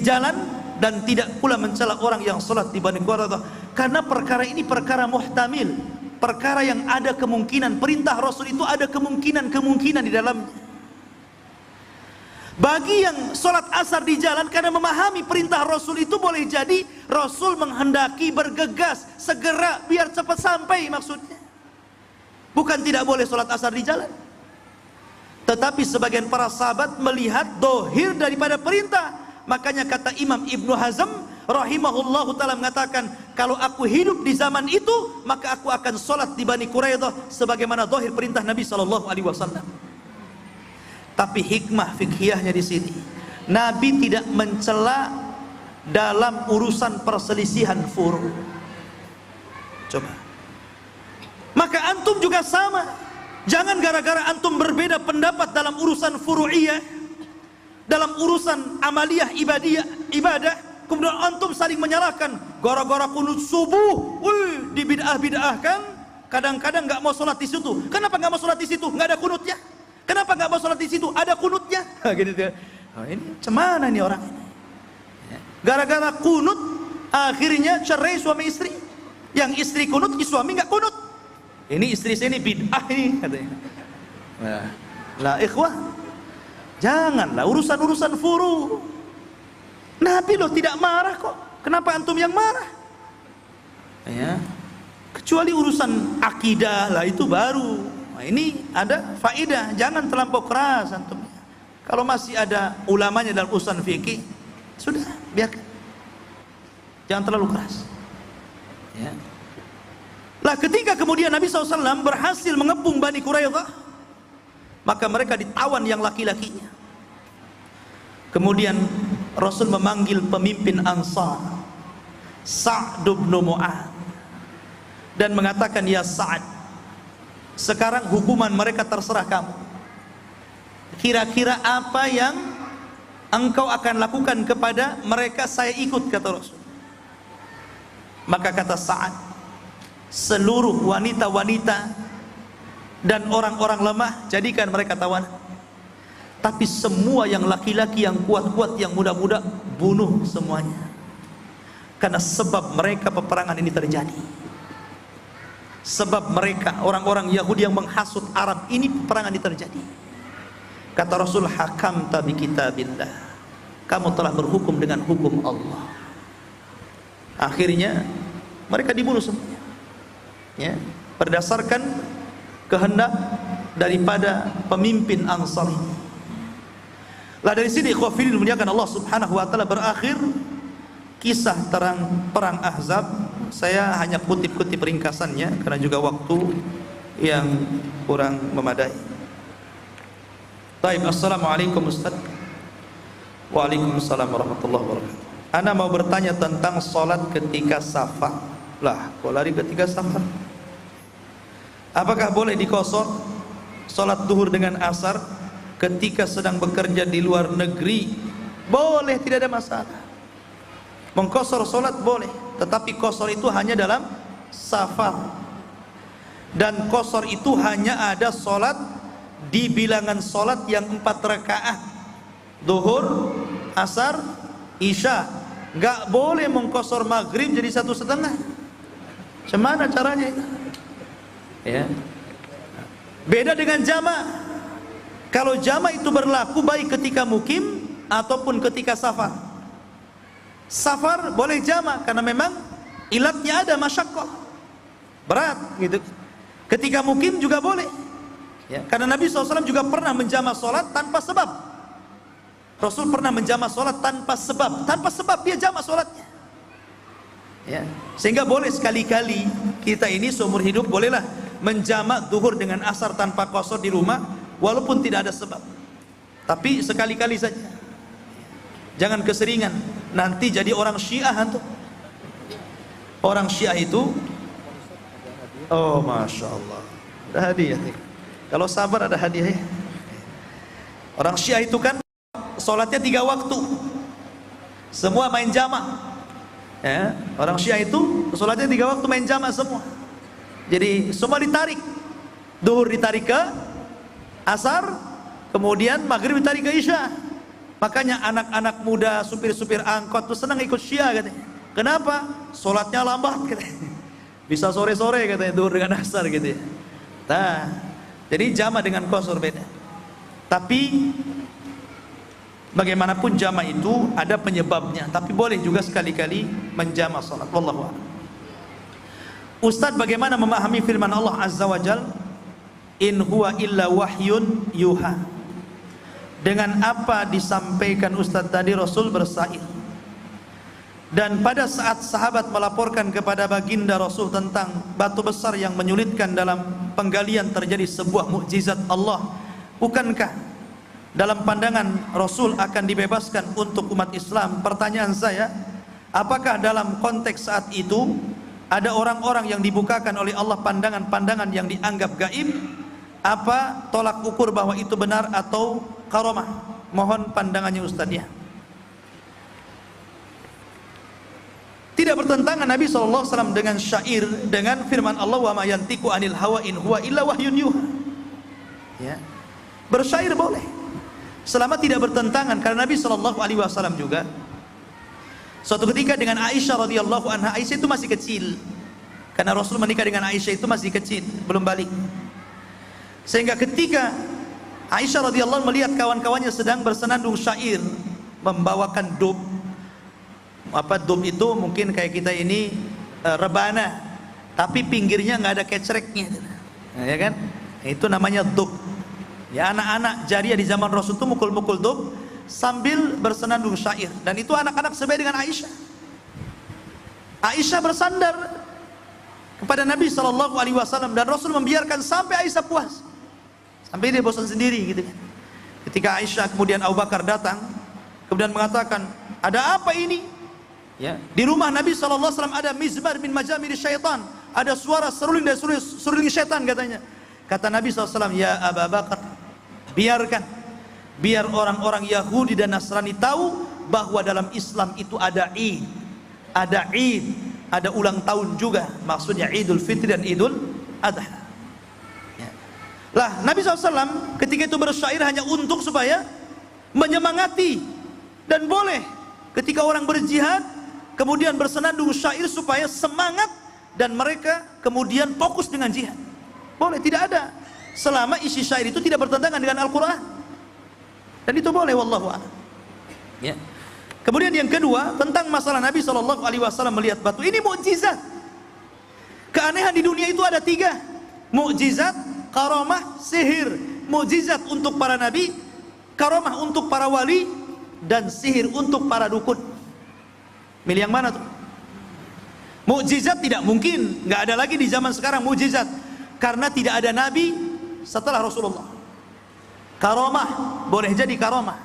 Speaker 1: jalan dan tidak pula mencela orang yang sholat di Bani Quraidah, karena perkara ini perkara muhtamil, perkara yang ada kemungkinan, perintah Rasul itu ada kemungkinan di dalamnya. Bagi yang sholat asar di jalan karena memahami perintah Rasul itu, boleh jadi Rasul menghendaki bergegas segera biar cepat sampai maksudnya. Bukan tidak boleh sholat asar di jalan, tetapi sebagian para sahabat melihat dohir daripada perintah. Makanya kata Imam Ibnu Hazm rahimahullahu ta'ala mengatakan, kalau aku hidup di zaman itu, maka aku akan sholat di Bani Quraidah sebagaimana dohir perintah Nabi SAW. Tapi hikmah fikhiyahnya di sini, Nabi tidak mencela dalam urusan perselisihan furu'. Coba. Maka antum juga sama. Jangan gara-gara antum berbeda pendapat dalam urusan furu'iyah, dalam urusan amaliyah ibadah, kemudian antum saling menyalahkan. Gara-gara kunut subuh, wih, dibid'ah-bid'ahkan. Kadang-kadang nggak mau sholat di situ. Kenapa nggak mau sholat di situ? Nggak ada kunutnya. Kenapa nggak mau sholat di situ? Ada kunutnya. Gitu. Oh, ini cemana nih orang ini? Gara-gara kunut, akhirnya cerai suami istri. Yang istri kunut, suami nggak kunut. Ini istri saya ini bid'ah ini katanya. Lah ikhwah, janganlah urusan-urusan furu. Nabi loh tidak marah kok. Kenapa antum yang marah? Ya. Kecuali urusan akidah lah, itu baru. Nah, ini ada faedah, jangan terlampau keras antum. Kalau masih ada ulamanya dalam urusan fikih, sudah biarkan. Jangan terlalu keras. Ya. Lah ketika kemudian Nabi SAW berhasil mengepung Bani Quraidah, maka mereka ditawan yang laki-lakinya. Kemudian Rasul memanggil pemimpin Ansar, Sa'd bin Mu'adz, dan mengatakan, ya Sa'd, sekarang hukuman mereka terserah kamu. Kira-kira apa yang engkau akan lakukan kepada mereka? Saya ikut, kata Rasul. Maka kata Sa'ad, seluruh wanita-wanita dan orang-orang lemah jadikan mereka tawanan, tapi semua yang laki-laki, yang kuat-kuat, yang muda-muda, bunuh semuanya. Karena sebab mereka peperangan ini terjadi, sebab mereka orang-orang Yahudi yang menghasut Arab ini peperangan ini terjadi. Kata Rasul, hakamta bi kitabillah, kamu telah berhukum dengan hukum Allah. Akhirnya mereka dibunuh semuanya, ya, berdasarkan kehendak daripada pemimpin Ansar ini. Lah dari sini ikhwafidin dimuliakan Allah Subhanahu wa taala, berakhir kisah terang perang Ahzab. Saya hanya kutip-kutip ringkasannya karena juga waktu yang kurang memadai. Baik, assalamualaikum Ustaz. Waalaikumsalam warahmatullahi wabarakatuh. Ana mau bertanya tentang sholat ketika safar. Lah, kok lari ketika safar? Apakah boleh dikosor sholat duhur dengan asar ketika sedang bekerja di luar negeri? Boleh, tidak ada masalah. Mengkosor sholat boleh, tetapi kosor itu hanya dalam safar. Dan kosor itu hanya ada sholat di bilangan sholat yang 4 rakaat, duhur, asar, isya. Nggak boleh mengkosor maghrib jadi 1,5. Cemana caranya itu? Ya. Beda dengan jama'. Kalau jama' itu berlaku baik ketika mukim ataupun ketika safar. Safar boleh jama' karena memang ilatnya ada, masyaqqah. berat gitu. Ketika mukim juga boleh, ya, karena Nabi SAW juga pernah menjama sholat tanpa sebab. Rasul pernah menjama sholat tanpa sebab dia jama sholatnya, ya. Sehingga boleh sekali-kali kita ini seumur hidup bolehlah menjama zuhur dengan asar tanpa qasar di rumah, walaupun tidak ada sebab. Tapi sekali-kali saja, jangan keseringan, nanti jadi orang Syiah antum. Orang Syiah itu, oh masya Allah, ada hadiah. Kalau sabar ada hadiah ya. Orang Syiah itu kan sholatnya 3 waktu, semua main jama. Ya, orang Syiah itu sholatnya 3 waktu main jama semua. Jadi semua ditarik, duhur ditarik ke asar, kemudian maghrib ditarik ke isya. Makanya anak-anak muda, supir-supir angkot tuh senang ikut Syiah katanya. Kenapa? Sholatnya lambat katanya. Bisa sore-sore katanya, duhur dengan asar gitu ya. Nah, jadi jama dengan qasar beda. Tapi bagaimanapun jama itu ada penyebabnya, tapi boleh juga sekali-kali menjama salat. Wallahu a'lam. Ustaz, bagaimana memahami firman Allah Azza wa Jal, in huwa illa wahyun yuha? Dengan apa disampaikan Ustaz tadi Rasul bersair? Dan pada saat sahabat melaporkan kepada baginda Rasul tentang batu besar yang menyulitkan dalam penggalian terjadi sebuah mukjizat Allah, bukankah dalam pandangan Rasul akan dibebaskan untuk umat Islam? Pertanyaan saya, apakah dalam konteks saat itu ada orang-orang yang dibukakan oleh Allah pandangan-pandangan yang dianggap gaib? Apa tolak ukur bahwa itu benar atau karamah? Mohon pandangannya Ustaz ya. Tidak bertentangan Nabi SAW dengan syair, dengan firman Allah, wa ma yantiqu anil hawa in huwa illa wahyun yuha. Ya. Bersyair boleh, selama tidak bertentangan, karena Nabi SAW juga suatu ketika dengan Aisyah radhiyallahu anha, Aisyah itu masih kecil, karena Rasul menikah dengan Aisyah itu masih kecil, belum balik. Sehingga ketika Aisyah radhiyallahu melihat kawan-kawannya sedang bersenandung syair, membawakan dub. Apa dub itu? Mungkin kayak kita ini rebana, tapi pinggirnya nggak ada kecreknya, ya kan? Itu namanya dub. Ya, anak-anak jariah di zaman Rasul itu mukul-mukul dub sambil bersenandung syair, dan itu anak-anak sebaya dengan Aisyah. Aisyah bersandar kepada Nabi SAW, dan Rasul membiarkan sampai Aisyah puas, sampai dia bosan sendiri gitu kan. Ketika Aisyah, kemudian Abu Bakar datang, kemudian mengatakan, ada apa ini? Ya, di rumah Nabi SAW ada mizmar min majamir syaitan, ada suara seruling dari seruling syaitan katanya. Kata Nabi SAW, ya Abu Bakar, biar orang-orang Yahudi dan Nasrani tahu bahwa dalam Islam itu ada Id, ada ulang tahun juga, maksudnya Idul Fitri dan Idul Adha. Ya. Lah Nabi SAW ketika itu bersyair hanya untuk supaya menyemangati, dan boleh ketika orang berjihad kemudian bersenandung syair supaya semangat dan mereka kemudian fokus dengan jihad. Boleh, tidak ada, selama isi syair itu tidak bertentangan dengan Al-Quran, dan itu boleh, wallahu a'lam. Ya. Kemudian yang kedua, tentang masalah Nabi SAW melihat batu, ini mukjizat. Keanehan di dunia itu ada 3: mukjizat, karamah, sihir. Mukjizat untuk para nabi, karamah untuk para wali, dan sihir untuk para dukun. Milih yang mana tuh? Mukjizat tidak mungkin, nggak ada lagi di zaman sekarang mukjizat, karena tidak ada nabi setelah Rasulullah. Karamah boleh jadi karamah,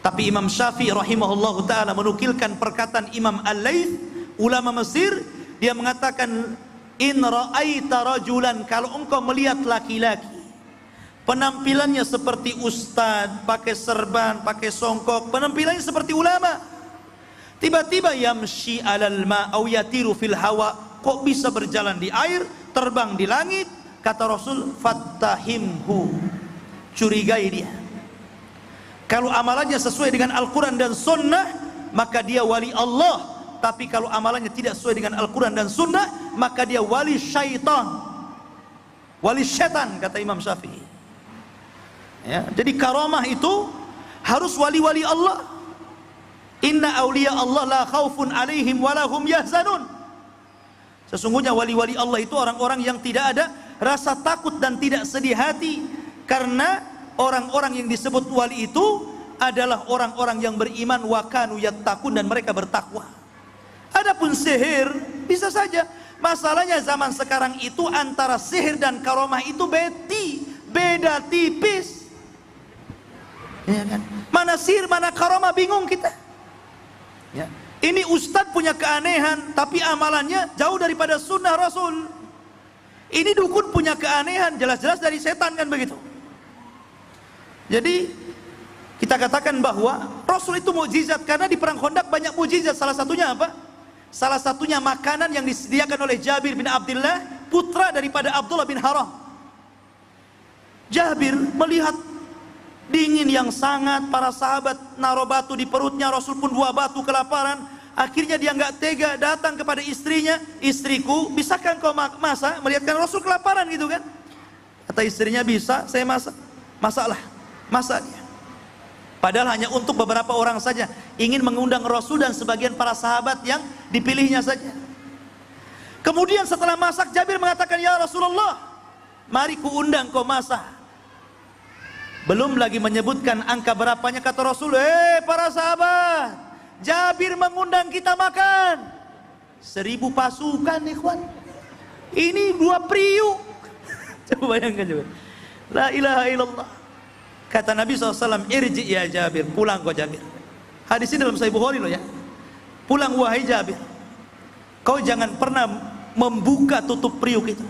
Speaker 1: tapi Imam Syafi'i rahimahullahu taala menukilkan perkataan Imam Al-Laits, ulama Mesir, dia mengatakan, in ra'aita rajulan, kalau engkau melihat laki-laki penampilannya seperti ustad, pakai serban, pakai songkok, penampilannya seperti ulama, tiba-tiba yamshi alal ma aw yatiru fil hawa, kok bisa berjalan di air, terbang di langit, kata Rasul, fattahimhu, curigai dia. Kalau amalannya sesuai dengan Al-Quran dan Sunnah, maka dia wali Allah. Tapi kalau amalannya tidak sesuai dengan Al-Quran dan Sunnah, maka dia wali syaitan, wali syaitan, kata Imam Syafi'i. Ya, jadi karamah itu harus wali-wali Allah. Inna awliya Allah la khaufun alaihim wa lahum yahzanun. Sesungguhnya wali-wali Allah itu orang-orang yang tidak ada rasa takut dan tidak sedih hati, karena orang-orang yang disebut wali itu adalah orang-orang yang beriman, wa kanu yattaqun, dan mereka bertakwa. Adapun sihir bisa saja. Masalahnya zaman sekarang itu antara sihir dan karomah itu beda tipis. Ya kan? Mana sihir, mana karomah, bingung kita. Ya. Ini ustadz punya keanehan, tapi amalannya jauh daripada sunnah Rasul. Ini dukun punya keanehan, jelas-jelas dari setan, kan begitu. Jadi kita katakan bahwa Rasul itu mukjizat, karena di perang Khandaq banyak mukjizat. Salah satunya apa? Salah satunya makanan yang disediakan oleh Jabir bin Abdullah, putra daripada Abdullah bin Haram. Jabir melihat dingin yang sangat, para sahabat naruh batu di perutnya, Rasul pun 2 batu kelaparan. Akhirnya dia nggak tega, datang kepada istrinya, istriku, bisakah engkau masak? Melihatkan Rasul kelaparan gitu kan. Kata istrinya, bisa, saya masak. Masaklah, masak dia. Padahal hanya untuk beberapa orang saja, ingin mengundang Rasul dan sebagian para sahabat yang dipilihnya saja. Kemudian setelah masak, Jabir mengatakan, ya Rasulullah, mari ku undang kau masak. Belum lagi menyebutkan angka berapanya, kata Rasul, para sahabat, Jabir mengundang kita makan 1000 pasukan, ikhwan. Ini 2 priuk. Coba bayangkan coba. La ilaha illallah. Kata Nabi SAW, irji ya Jabir, pulang kau Jabir. Hadis ini dalam Sahih Bukhari loh ya. Pulang wahai Jabir, kau jangan pernah membuka tutup priuk itu.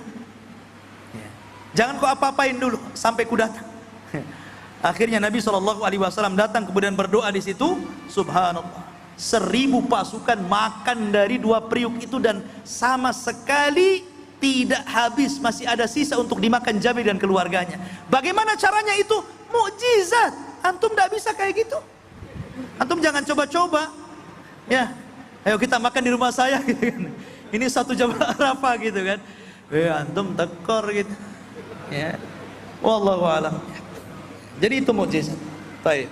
Speaker 1: Jangan kau apa-apain dulu sampai ku datang. Akhirnya Nabi SAW datang, kemudian berdoa di situ. Subhanallah, 1000 pasukan makan dari 2 priuk itu, dan sama sekali tidak habis, masih ada sisa untuk dimakan Jabir dan keluarganya. Bagaimana caranya itu? Mukjizat. Antum tidak bisa kayak gitu. Antum jangan coba-coba. Ya, ayo kita makan di rumah saya gitu kan. Ini 1 Jabal Arafah gitu kan. Antum tekor gitu. Ya. Wallahu a'lam. Jadi itu mukjizat. Baik.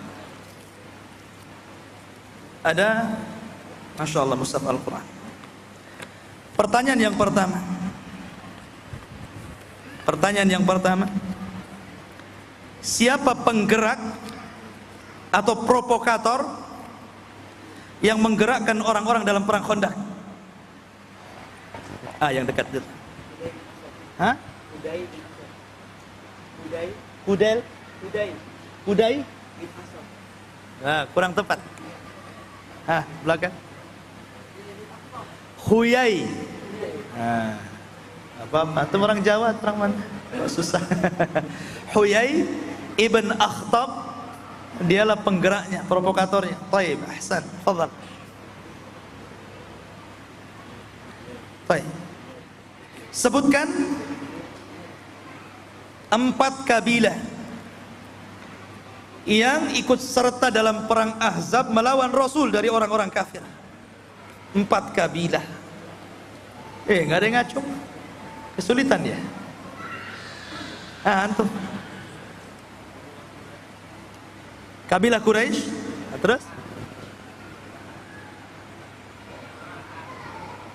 Speaker 1: Ada, Masya Allah, mushaf Al-Quran. Pertanyaan yang pertama, siapa penggerak atau provokator yang menggerakkan orang-orang dalam perang Khandaq? Yang dekat dulu. Hudai? Kurang tepat. Belakang. Huyai. Apa? Itu orang Jawa, orang mana? Susah. Huyai ibn Akhtab, dialah penggeraknya, provokatornya. Taib, ahsan, fadhal. Taib. Sebutkan 4 kabilah yang ikut serta dalam perang Ahzab melawan Rasul dari orang-orang kafir. 4 kabilah. Nggak ada yang ngaco. Kesulitan ya. Antum. Kabilah Quraisy. Terus?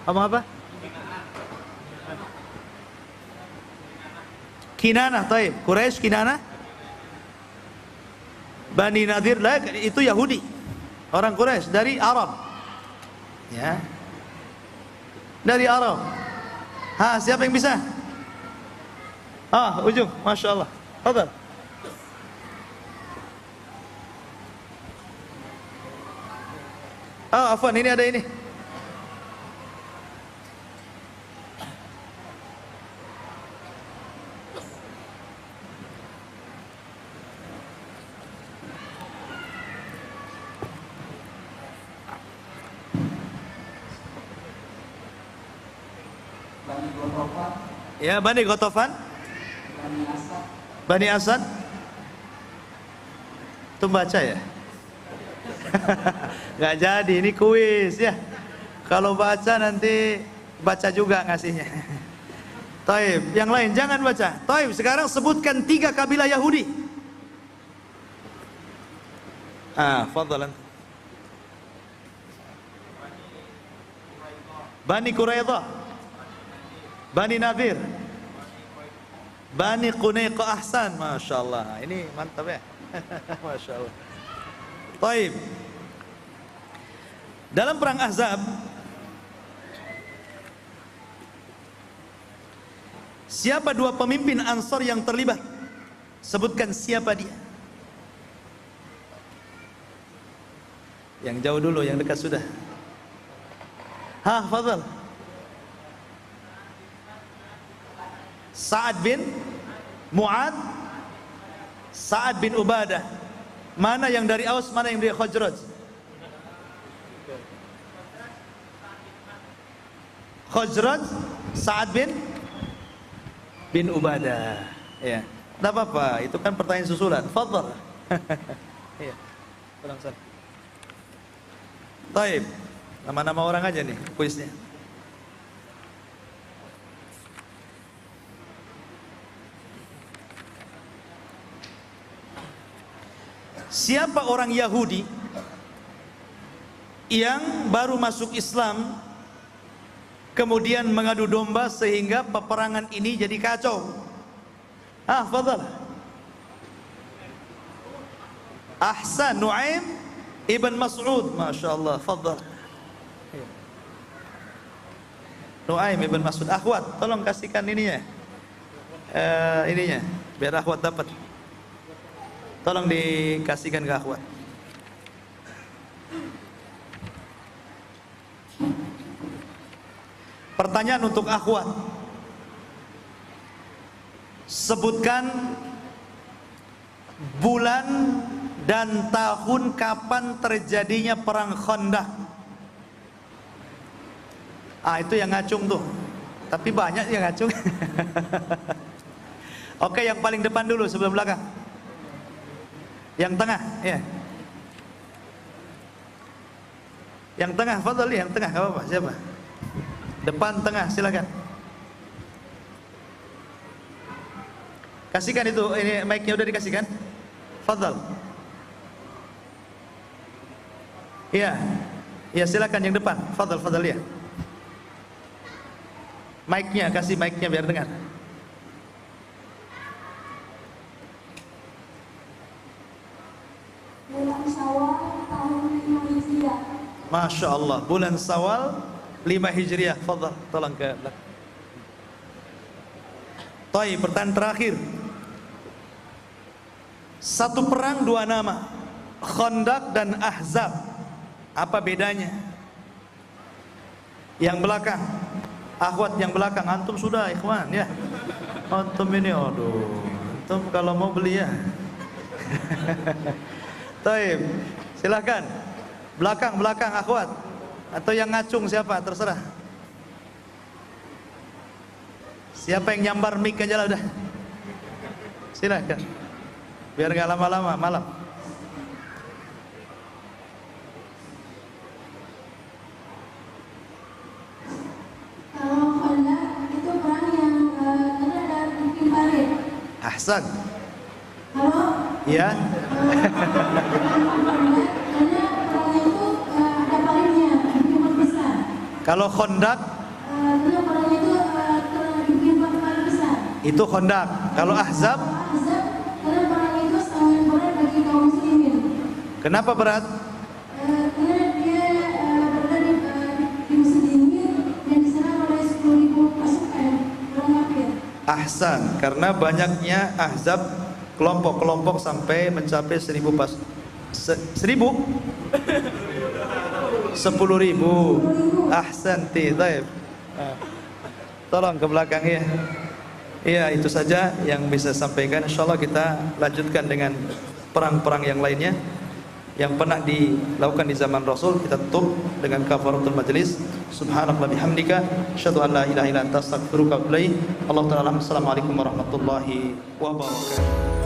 Speaker 1: Apa? Kinanah, taib. Quraisy, Kinanah. Bani Nadir lah, itu Yahudi, orang Quraisy dari Arab, ya, dari Arab. Siapa yang bisa? Ujung, Masya Allah. Fadhal. Afwan, ini ada ini. Ya, Bani Ghatafan, Bani Asad. Itu baca ya? Nggak jadi, ini kuis ya. Kalau baca nanti baca juga ngasihnya. Taib, yang lain jangan baca. Taib, sekarang sebutkan 3 kabilah Yahudi. Fadhalan. Bani Quraidah. Bani Nadir, Bani Qunayqa. Ahsan, Masya Allah. Ini mantap ya. Masya Allah. Taib. Dalam perang Ahzab, siapa dua pemimpin Ansar yang terlibat? Sebutkan siapa dia. Yang jauh dulu, yang dekat sudah. Fadhal. Sa'ad bin Mu'ad, Sa'ad bin Ubadah. Mana yang dari Aus, mana yang dari Khazraj? Khazraj, Sa'ad bin Ubadah. Ya, tidak apa-apa, itu kan pertanyaan susulan. Fadhal. Iya. Pulang sana. Taib. Nama-nama orang aja nih kuisnya. Siapa orang Yahudi yang baru masuk Islam kemudian mengadu domba sehingga peperangan ini jadi kacau? Fadhal. Ahsan, Nu'aim ibn Mas'ud. Masya Allah. Fadhal. Nu'aim ibn Mas'ud. Akhwat, tolong kasihkan ininya, biar akhwat dapat. Tolong dikasihkan ke akhwat. Pertanyaan untuk akhwat. Sebutkan bulan dan tahun kapan terjadinya perang Khandaq. Itu yang ngacung tuh. Tapi banyak yang ngacung. Oke, yang paling depan dulu sebelum belakang. Yang tengah, ya. Yang tengah, fadhal, yang tengah, enggak apa-apa, siapa? Depan, tengah, silakan. Kasihkan itu, ini mic-nya udah dikasihkan? Fadhal. Iya. Ya, silakan yang depan. Fadhal, fadhal ya. Mic-nya, kasih mic-nya biar dengar.
Speaker 2: Bulan Syawal tahun 5 Hijriah.
Speaker 1: Masya Allah, bulan Syawal 5 Hijriah. Fadhal, tolong ke belakang. Taib, pertanyaan terakhir. Satu perang dua nama, Khandaq dan Ahzab. Apa bedanya? Yang belakang, akhwat yang belakang, antum sudah ikhwan ya. Antum ini, aduh, antum kalau mau beli ya. Taib, silakan. Belakang akhwat. Atau yang ngacung siapa, terserah. Siapa yang nyambar mic aja lah udah. Silakan. Biar gak lama-lama malam.
Speaker 2: Kalau Khandaq itu perang yang ada bikin parit.
Speaker 1: Ahsan.
Speaker 2: Kalau
Speaker 1: Ya.
Speaker 2: karena perangnya itu ada paritnya, bikin besar.
Speaker 1: Kalau Khandaq
Speaker 2: Karena perangnya itu bikin parit besar.
Speaker 1: itu Khandaq. Kalau Ahzab,
Speaker 2: Ahzab, karena perang itu sangat berat bagi kaum muslimin.
Speaker 1: kenapa berat?
Speaker 2: Karena dia berada di musim dingin dan diserang oleh 10.000 pasukan orang kafir.
Speaker 1: Ahsan, karena banyaknya Ahzab, kelompok-kelompok sampai mencapai 1000 pas. 1000? 10.000. Ahsan, taib. Tolong ke belakang ya. Iya, itu saja yang bisa sampaikan. Insyaallah kita lanjutkan dengan perang-perang yang lainnya yang pernah dilakukan di zaman Rasul. Kita tutup dengan kafaratul majlis. Subhanallah bihamdika, asyhadu an la ilaha illa anta, astaghfiruka wa atubu ilaik. Allah taala. Assalamualaikum warahmatullahi wabarakatuh.